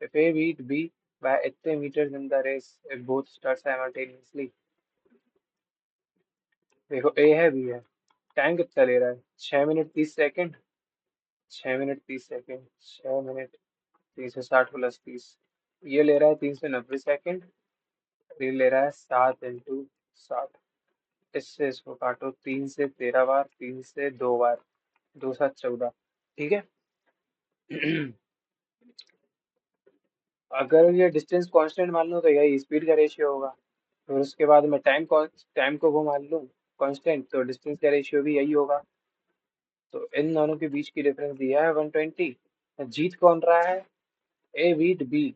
Speaker 1: If A beat B by इतने meters in the race if both start simultaneously. देखो A है B है, टाइम कितना ले रहा है? 6 minute 30 second. 6 minute 30 second, 6 minute 360 + 30, ये ले रहा है 390 सेकंड। ये ले रहा है 7 × 7। इससे इसको काटो, 3 से 13 बार, 3 से 2 बार, 2 7 14। ठीक है। अगर ये डिस्टेंस कांस्टेंट मान लो तो यही स्पीड का रेशियो होगा। फिर उसके बाद मैं टाइम को वो मान लूँ कांस्टेंट, तो डिस्टेंस का रेशियो भी यही होगा। तो इन दोनों के बीच की डिफरेंस दिया है 120। जीत कौन रहा है? ए बीट बी।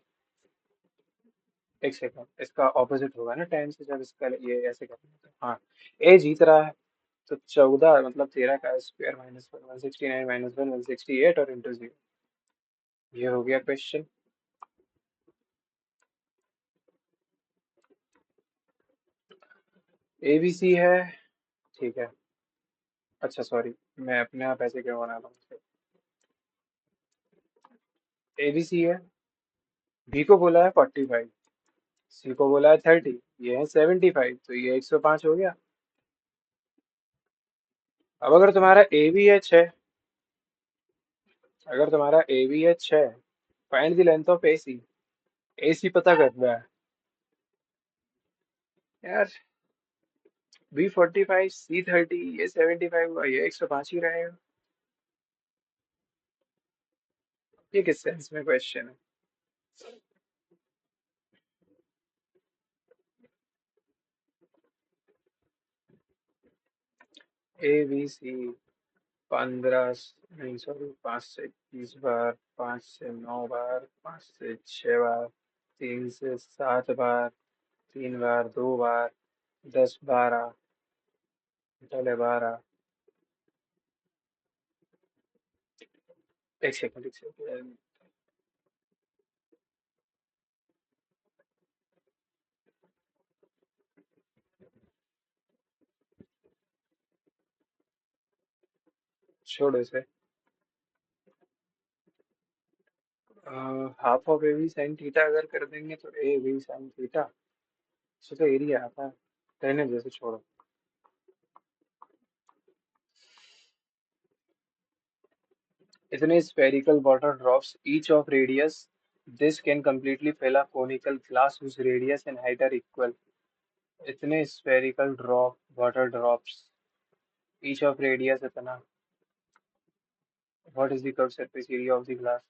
Speaker 1: एक सेकंड, इसका ऑपोजिट होगा ना टाइम से, जब इसका ये ऐसे करना है हाँ। ए जीत रहा है, तो 14 मतलब 13 का स्क्वायर -1, 169 -1, 168 और इंटू 0। ये हो गया क्वेश्चन। ए बी सी है, ठीक है। अच्छा सॉरी, मैं अपने आप ऐसे क्यों बना रहा हूँ। ए बी सी है, बी को बोला है 45, सी को बोला है 30, ये है 75, तो ये 105 हो गया। अब अगर तुम्हारा ए बी है 6, अगर तुम्हारा ए बी है 6, फाइंड द लेंथ ऑफ ए सी। ए सी पता करना है यार। बी 45, सी 30, ये 75 हुआ, ये 105 ही रहेगा। ये किस सेंस में क्वेश्चन है? ए बी सी 15, नहीं सॉरी, 5 से 21 बार, 5 से 9 बार, 5 से 6 बार, 3 से 7 बार, 3 बार, 2 बार, 10 12, चले 12। एक सेकंड, छोड़ो इसे। Half of A B sine theta अगर कर देंगे तो ए बी साइन थीटा, इससे तो एरिया आता है। रहने जैसे छोड़ो। इतने spherical water drops, each of radius, this can completely fill a conical glass whose radius and height are equal. इतने spherical water drops, each of radius इतना, what is the curved surface area of the glass?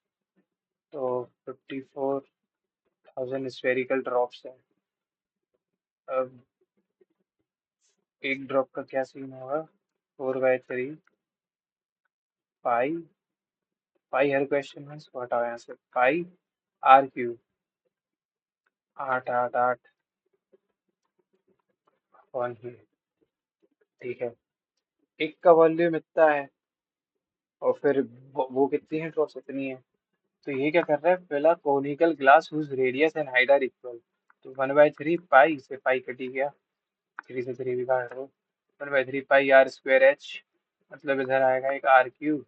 Speaker 1: तो 54,000 spherical drops है। अब एक drop का क्या scene होगा? 4/3 पाई, पाई हर question में, इसको हटाओ यहाँ से, पाई r³ 888 वन ही। ठीक है, एक का वॉल्यूम इतना है और फिर वो कितनी है, ड्रॉप्स इतनी है। तो ये क्या कर रहा है, पहला conical glass whose radius and height R equal. तो 1/3 पाई से पाई कटी गया, 3 से 3 भी काट दो, 1/3 पाई r²h, मतलब इधर आएगा एक r³।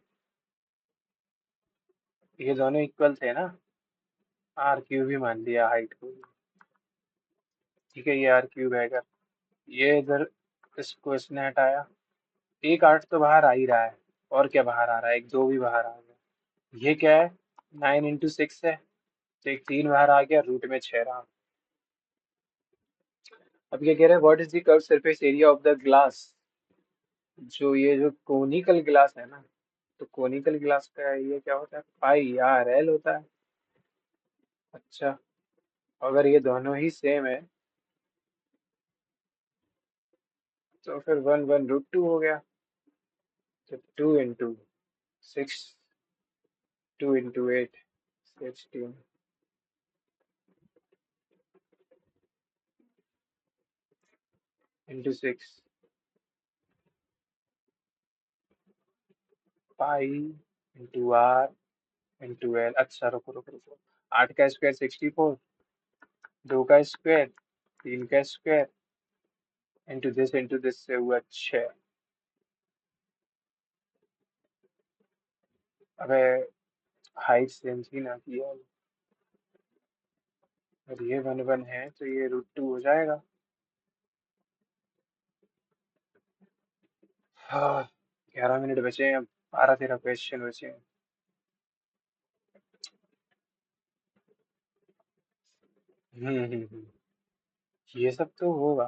Speaker 1: ये दोनों इक्वल थे ना, r³ ही मान लिया हाइट को। ठीक है, ये r³ आएगा, ये इधर इसको इसने हटाया। एक 8 तो बाहर आ ही रहा है, और क्या बाहर आ रहा है, एक 2 भी बाहर आ गया। ये क्या है, 9 × 6 है, तो एक 3 बाहर आ गया, रूट में 6 रहा। अब क्या कह रहे हैं, what is the curve surface area of the glass. जो कोनिकल ग्लास है ना, तो कोनिकल ग्लास का ये क्या होता है, पाई आर एल होता है। अच्छा, अगर ये दोनों ही सेम है, तो फिर 1 √2 हो गया। तो 2 into 6, 2 into 8, 16 into 6 पाई into r into l। अच्छा रुको रुको रुको, 8 का स्क्वायर 64, 2 का स्क्वायर, 3 का स्क्वायर, इंटू दिस से हुआ 6। अबे हाइट सेम थी ना कि यार, अगर ये 1 1 है तो ये √2 हो जाएगा। हाँ, 11 मिनट बचे हैं अब, 12 13 क्वेश्चन बचे हैं। ये सब तो होगा,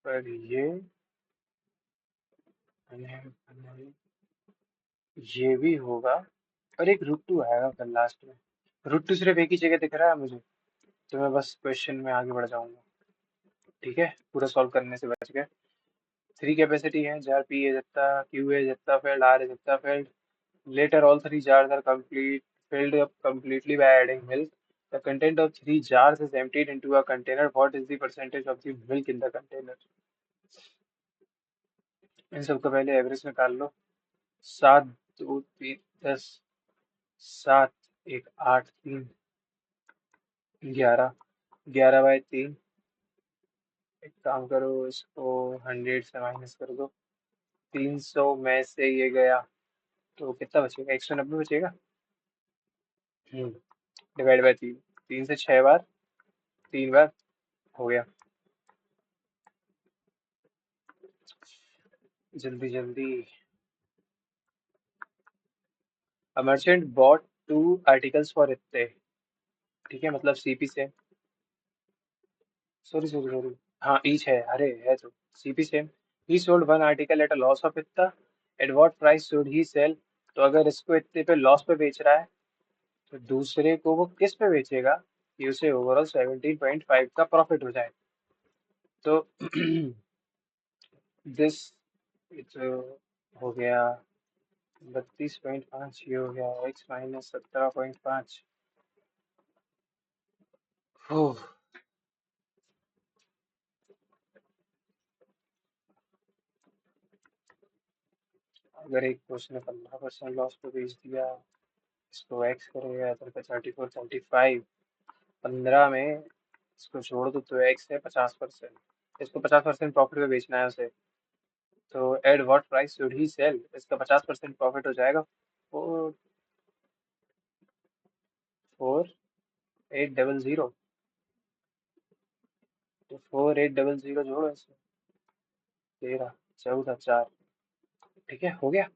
Speaker 1: पर ये भी होगा, और एक √2 आएगा कल लास्ट में। √2 सिर्फ एक ही जगह दिख रहा है मुझे, तो मैं बस क्वेश्चन में आगे बढ़ जाऊंगा। ठीक है, पूरा सॉल्व करने से बच गए। 3 कैपेसिटी है, जार पी है जितना, क्यू है जितना, फील्ड आर है जितना, field later all three jars are filled up completely by adding milk. The content of 3 jars is emptied into a container. What is the percentage of the milk in the container? इन सबका पहले average निकाल लो। 7 2 3 10, 7 1 8 3 11, 11/3। एक काम करो, इसको 100 से minus कर दो। 300 में से ये गया तो कितना बचेगा? 190 बचेगा। डिवाइड बाय 3, 3 से 6 बार, 3 बार हो गया। जल्दी जल्दी। A merchant bought 2 articles for इतने, ठीक है, मतलब सीपी से, सॉरी सॉरी सॉरी, हाँ ईच है, अरे है तो CP same. He sold 1 article at a loss of इतना, at what price should he sell? तो अगर इसको इतने पे लॉस पे बेच रहा है, तो दूसरे को वो किस पे बेचेगा कि उसे ओवरऑल 17.5 का प्रॉफिट हो जाए? तो दिस हो गया 32.5, ये हो गया x माइनस 17.5। अगर एक क्वेश्चन ने 15% लॉस पे बेच दिया, इसको एक्स करेगा तो 34 35, 15 में इसको छोड़ दो तो एक्स है 50%, इसको 50% प्रॉफिट पे बेचना है उसे। तो at what price should he sell? इसका 50% प्रॉफिट हो जाएगा 44800। तो 4800 जोड़ो इसमें, 13 14 4, ठीक है हो गया।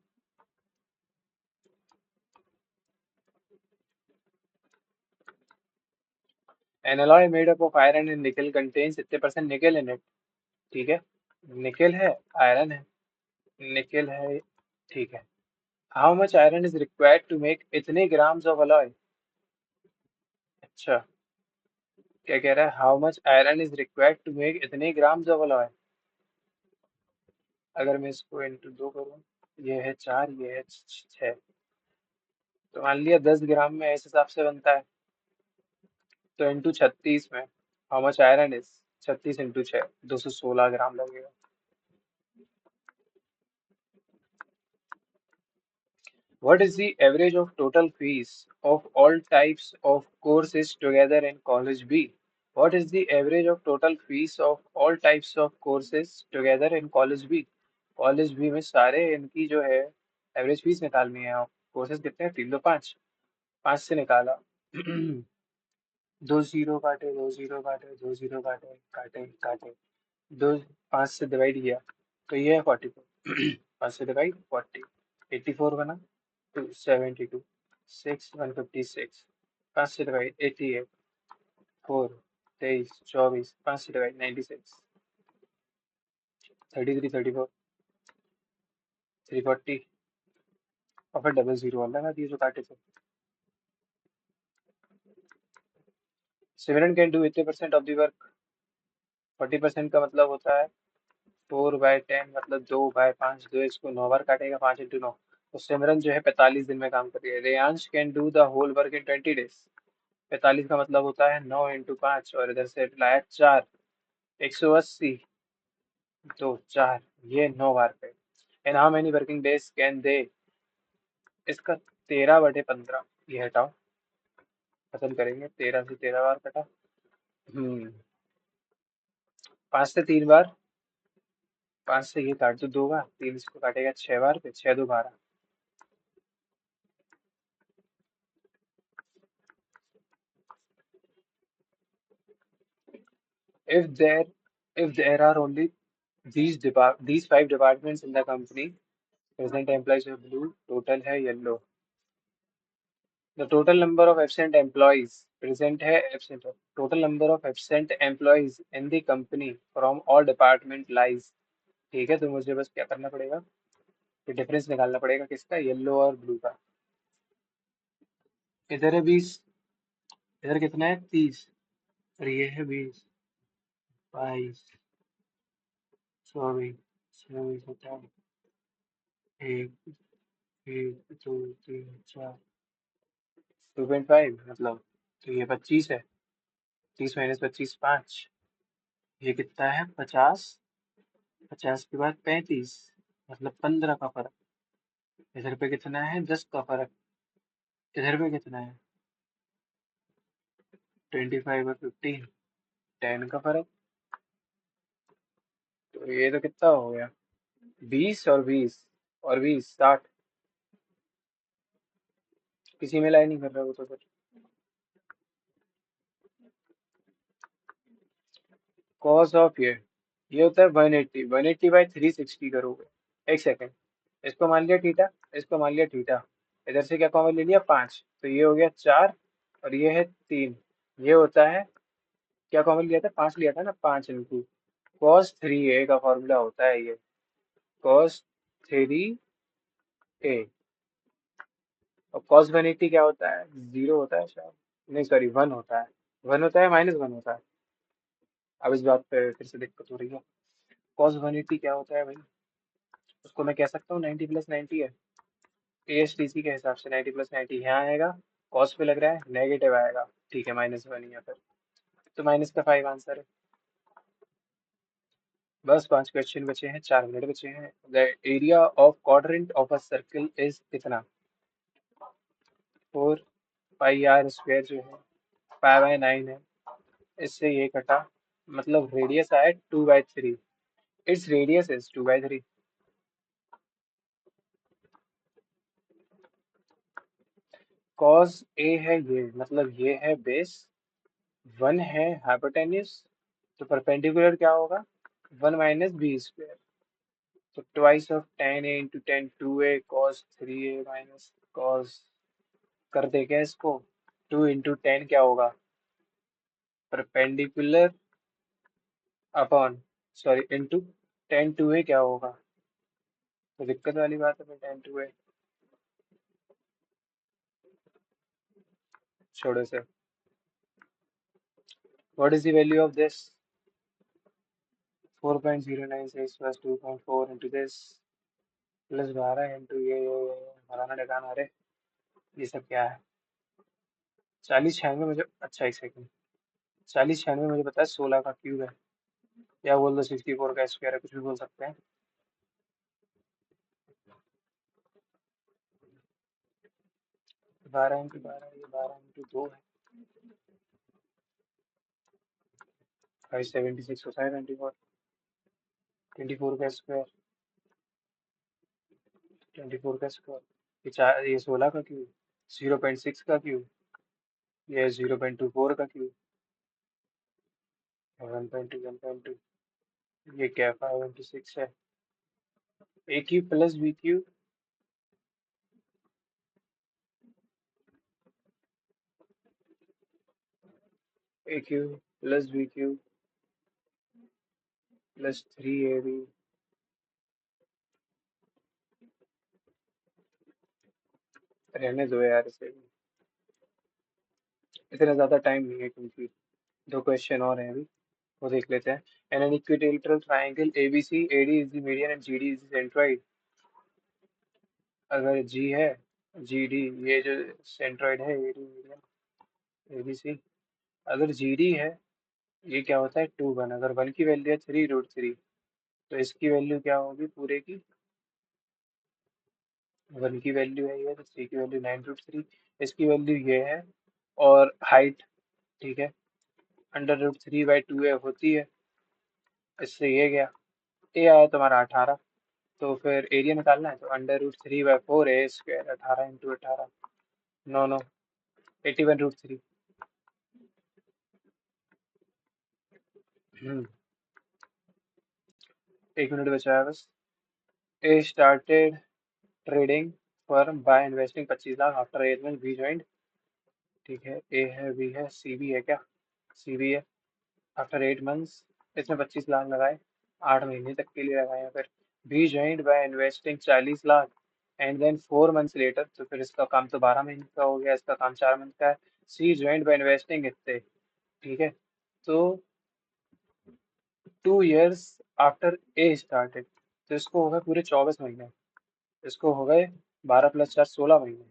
Speaker 1: An alloy made up of iron and nickel contains इतने परसेंट निकल इन इट, ठीक है, निकल है, आयरन है, निकल है, ठीक है। How much iron is required to make इतने ग्राम्स ऑफ अलॉय? अच्छा, क्या कह रहा है? How much iron is required to make इतने ग्राम्स ऑफ अलॉय। अगर मैं इसको इंटू 2 करूँ, ये है 4, ये है 6, तो मान लिया 10 ग्राम में इस हिसाब से बनता है। तो इंटू 36 में how much iron is, 36 into 6, 216 ग्राम लगेगा। What is the average of total fees of all types of courses together in college B? What is the average of total fees of all types of courses together in college B? College B में सारे इनकी जो है average fees निकालनी है। Courses कितने हैं? 3 2 5, 5 से निकाला। 2 0 काटे, 2 0 काटे, 2 0 काटे, काटे काटे, दो, 5 से डिवाइड किया तो ये है 44। 5 से डिवाइड 40, 84 बना, 272, 6 156, 5 से डिवाइड 88, 4 23 24, 5 से डिवाइड 96, 33 34, 340, और फिर डबल जीरो वाला लगा दिए जो काटे थे। Simran can do 80% of the work. 40% का मतलब होता है 4/10 मतलब 2/5, दो इसको 9 बार काटेगा, 5 × 9। तो सिमरन जो है 45 दिन में काम कर रही है। Reyansh can do the whole work in 20 days. 45 का मतलब होता है 9 × 5, और इधर से लाया 4, 180, तो 4, ये 9 बार पे। And how many working days can they, इसका 13/15, ये हटाओ, खत्म करेंगे। 13 से 13 बार कटा। 5 से 3 बार, 5 से ये काट दो 2 बार, 3 इसको काटेगा 6 बार पे, 6×2 = 12। If there are only these 5 departments in the company, present employees are blue, total है yellow. The total number of absent employees, present है absent है. Total number of absent employees in the company from all department lies. ठीक है, तो मुझे बस क्या करना पड़ेगा, ये डिफरेंस निकालना पड़ेगा किसका, येलो और ब्लू का। इधर है 20, इधर कितना है 30, और ये है 20, 22, 24, 26, 27, एक, 1, 2, 3, 4, 2.5 मतलब, तो ये 25 है। 30 - 25 5, ये कितना है 50, 50 के बाद 35, मतलब 15 का फर्क। इधर पे कितना है 10 का फर्क, इधर पे कितना है 25 और 15, 10 का फर्क। तो ये तो कितना हो गया 20 और 20, और 20 60, किसी में लाई नहीं कर रहा वो तो फिर। कॉस ऑफ ये होता है 180, 180/360 करोगे। एक सेकेंड, इसको मान लिया थीटा, इसको मान लिया थीटा, इधर से क्या कॉमन ले लिया 5, तो ये हो गया 4, और ये है 3, ये होता है, क्या कॉमन लिया था 5 लिया था ना, 5 × cos 3a का फॉर्मूला होता है ये, cos 3a। और cos 180 क्या होता है, 0 होता है शायद, नहीं सॉरी 1 होता है, 1 होता है -1 होता है। अब इस बात पे फिर से दिक्कत हो रही है। cos 180 क्या होता है भाई, उसको मैं कह सकता हूँ 90 + 90 है, ASTC के हिसाब से 90 + 90 यहाँ आएगा, कॉस पे लग रहा है नेगेटिव आएगा, ठीक है -1 या फिर, तो माइनस का 5 आंसर है। बस 5 क्वेश्चन बचे हैं, 4 मिनट बचे हैं। The area of quadrant of a circle is कितना, 4πr² जो है π/9 है, इससे ये कटा, मतलब रेडियस आया 2/3, its radius is 2/3। Cos A है ये, मतलब ये है बेस, 1 है हाइपोटेन्यूज, तो परपेंडिकुलर क्या होगा 1 - b², तो twice of tan a × tan 2a cos 3a minus cos, कर दे क्या इसको, 2 × tan क्या होगा, perpendicular upon, sorry into tan 2a क्या होगा, तो दिक्कत वाली बात है फिर tan 2a, छोड़ो से। What is the value of this, 4.096 + 2.4 into this, +12 into ये फलाना ठिकाना, अरे ये सब क्या है। 40 96 मुझे, अच्छा एक सेकंड, 40 96 मुझे पता है 16 का क्यूब है, या बोल दो 64 का स्क्वायर है, कुछ भी बोल सकते हैं। 12 × 12, ये 12 × 2 है, 576 होता है 24, 24 का स्क्वायर, 24 का स्क्वायर, ये 16 का क्यूब, 0.6 का क्यूब, ये 0.24 का क्यूब, 1.2 1.2, ये क्या 5 × 6 है, a cube plus b cube, a cube plus b cube plus 3ab, रहने दो यार इसे, इतना ज़्यादा टाइम नहीं है क्योंकि 2 क्वेश्चन और हैं अभी। वो देख लेते हैं। An an equilateral triangle ABC, AD is the median and GD is the centroid. अगर जी है, जी डी, ये जो सेंट्रोइड है, एडी मीडियन एबीसी, अगर जी डी है, ये क्या होता है 2 1। अगर 1 की वैल्यू है 3√3, तो इसकी वैल्यू क्या होगी पूरे की, 1 की वैल्यू है ये, तो 3 की वैल्यू 9√3, इसकी वैल्यू ये है। और हाइट, ठीक है, √3/2 होती है, इससे ये गया, ए आया तुम्हारा 18। तो फिर एरिया निकालना है, तो √3/4 a², 18 × 18, 9 9, 81√3। हम्म, 1 मिनट बचा है बस। A started trading firm by investing 25 lakh after 8 month, B joint. ठीक है, ए है, बी है, सी भी है क्या, सी भी है। आफ्टर 8 मंथ्स, इसमें 25 लाख लगाए, 8 महीने तक के लिए लगाए हैं। फिर B joined by investing 40 lakh, and then 4 months later, तो फिर इसका काम तो 12 महीने का हो गया, इसका काम 4 मंथ का है। सी ज्वाइंट बाय इन्वेस्टिंग इतने, ठीक है, तो 2 years आफ्टर ए स्टार्टेड, तो इसको हो गए पूरे 24 महीने, इसको हो गए 12 + 4 16 महीने।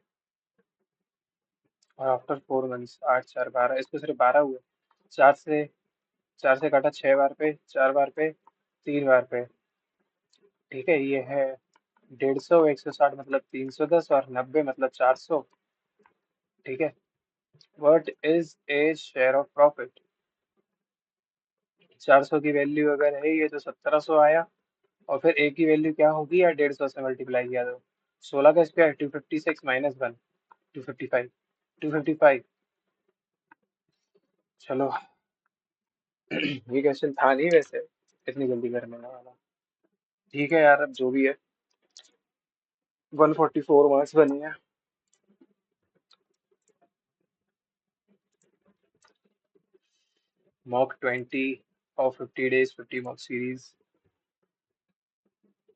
Speaker 1: और आफ्टर 4 मंथ्स, 8 4 12, इसको सिर्फ 12 हुए। चार से, चार से काटा 6 बार पे, 4 बार पे, 3 बार पे। ठीक है, ये है 150, 160 मतलब 310, और 90 मतलब 400। ठीक है, what is a share of profit. 400 की वैल्यू अगर है ये, तो 1700 आया। और फिर ए की वैल्यू क्या होगी यार, 150 से मल्टीप्लाई किया तो 16 का स्क्वायर, 256 -1, 255, 255। चलो, ये क्वेश्चन था नहीं वैसे इतनी जल्दी करने वाला। ठीक है यार, अब जो भी है, 144 मार्क्स बने हैं। मॉक 20 और 50 days 50 मार्क्स सीरीज।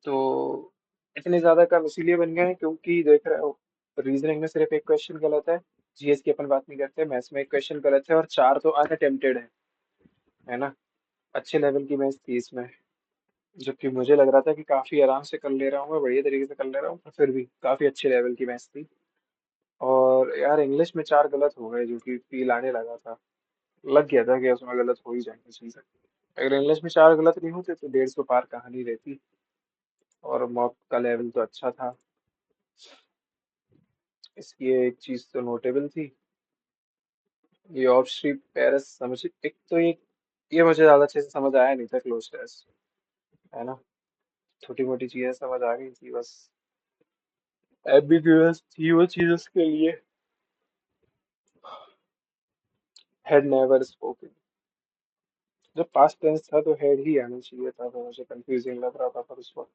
Speaker 1: तो इतने ज्यादा कम इसीलिए बन गए हैं क्योंकि देख रहे हो, रीजनिंग में सिर्फ एक क्वेश्चन गलत है, जीएस की अपन बात नहीं करते, मैथ्स में एक क्वेश्चन गलत है, और 4 तो अनअटेम्प्टेड है ना। अच्छे लेवल की मैथ्स थी इसमें, जबकि मुझे लग रहा था कि काफी आराम से कर ले रहा हूँ मैं, बढ़िया तरीके से कर ले रहा हूँ, पर फिर भी काफी अच्छे लेवल की मैथ्स थी। और यार इंग्लिश में 4 गलत हो गए, जो कि फील आने लगा था, लग गया था कि उसमें गलत हो ही जाएंगे चीजें। अगर इंग्लिश में 4 गलत नहीं होते तो 150 पार कहानी रहती। और मॉक का लेवल तो अच्छा था। इसकी एक चीज तो नोटेबल थी, ये ऑफ स्ट्रीट पेरिस समझ, एक तो ये मुझे ज्यादा अच्छे से समझ आया नहीं था, क्लोज टेस्ट, है ना, छोटी मोटी चीजें समझ आ गई थी बस, एम्बिगुअस थी वो चीज उसके लिए। हैड नेवर स्पोकन, जब पास्ट टेंस था तो हैड ही आना चाहिए था, तो मुझे कंफ्यूजिंग लग रहा था पर उस वक्त।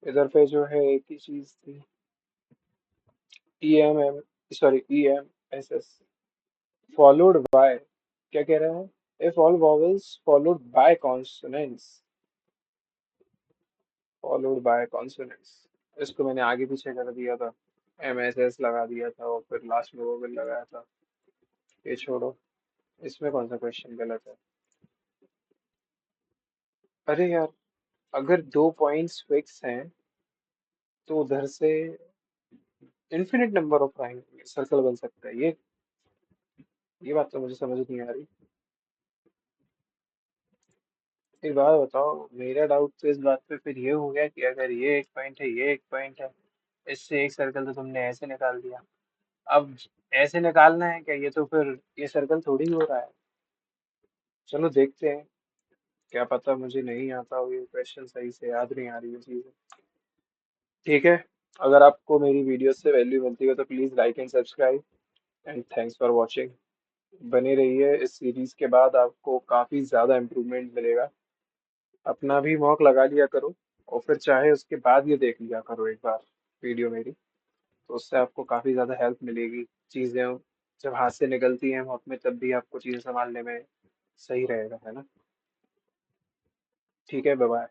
Speaker 1: इधर पे जो है एक ही चीज थी, E M M, sorry E M S S, followed by, क्या कह रहे हैं, if all vowels followed by consonants, followed by consonants, इसको मैंने आगे पीछे कर दिया था, एम एस एस लगा दिया था और फिर लास्ट में वोवेल लगाया था। ये छोड़ो, इसमें कौन सा क्वेश्चन गलत है। अरे यार, अगर 2 पॉइंट्स फिक्स हैं, तो उधर से इन्फिनिट नंबर ऑफ सर्कल बन सकता है, ये बात तो मुझे समझ नहीं आ रही। एक बात बताओ, मेरा डाउट तो इस बात पे फिर ये हो गया कि अगर ये एक पॉइंट है, ये एक पॉइंट है, इससे एक सर्कल तो तुमने ऐसे निकाल दिया। अब ऐसे निकालना है क्या, ये तो फिर ये सर्कल थोड़ी हो रहा है। चलो देखते हैं, क्या पता मुझे नहीं आता हो, ये क्वेश्चन सही से याद नहीं आ रही है चीजें। ठीक है, अगर आपको मेरी वीडियो से वैल्यू मिलती है तो please like and subscribe, and thanks for watching. बने रहिए, इस सीरीज के बाद आपको काफी ज्यादा इम्प्रूवमेंट मिलेगा। अपना भी मॉक लगा लिया करो, और फिर चाहे उसके बाद ये देख लिया करो एक बार वीडियो मेरी, तो उससे आपको काफी ज्यादा हेल्प मिलेगी। चीजें जब हाथ से निकलती हैं मॉक में, तब भी आपको चीजें संभालने में सही रहेगा, है ना। ठीक है, बाय बाय।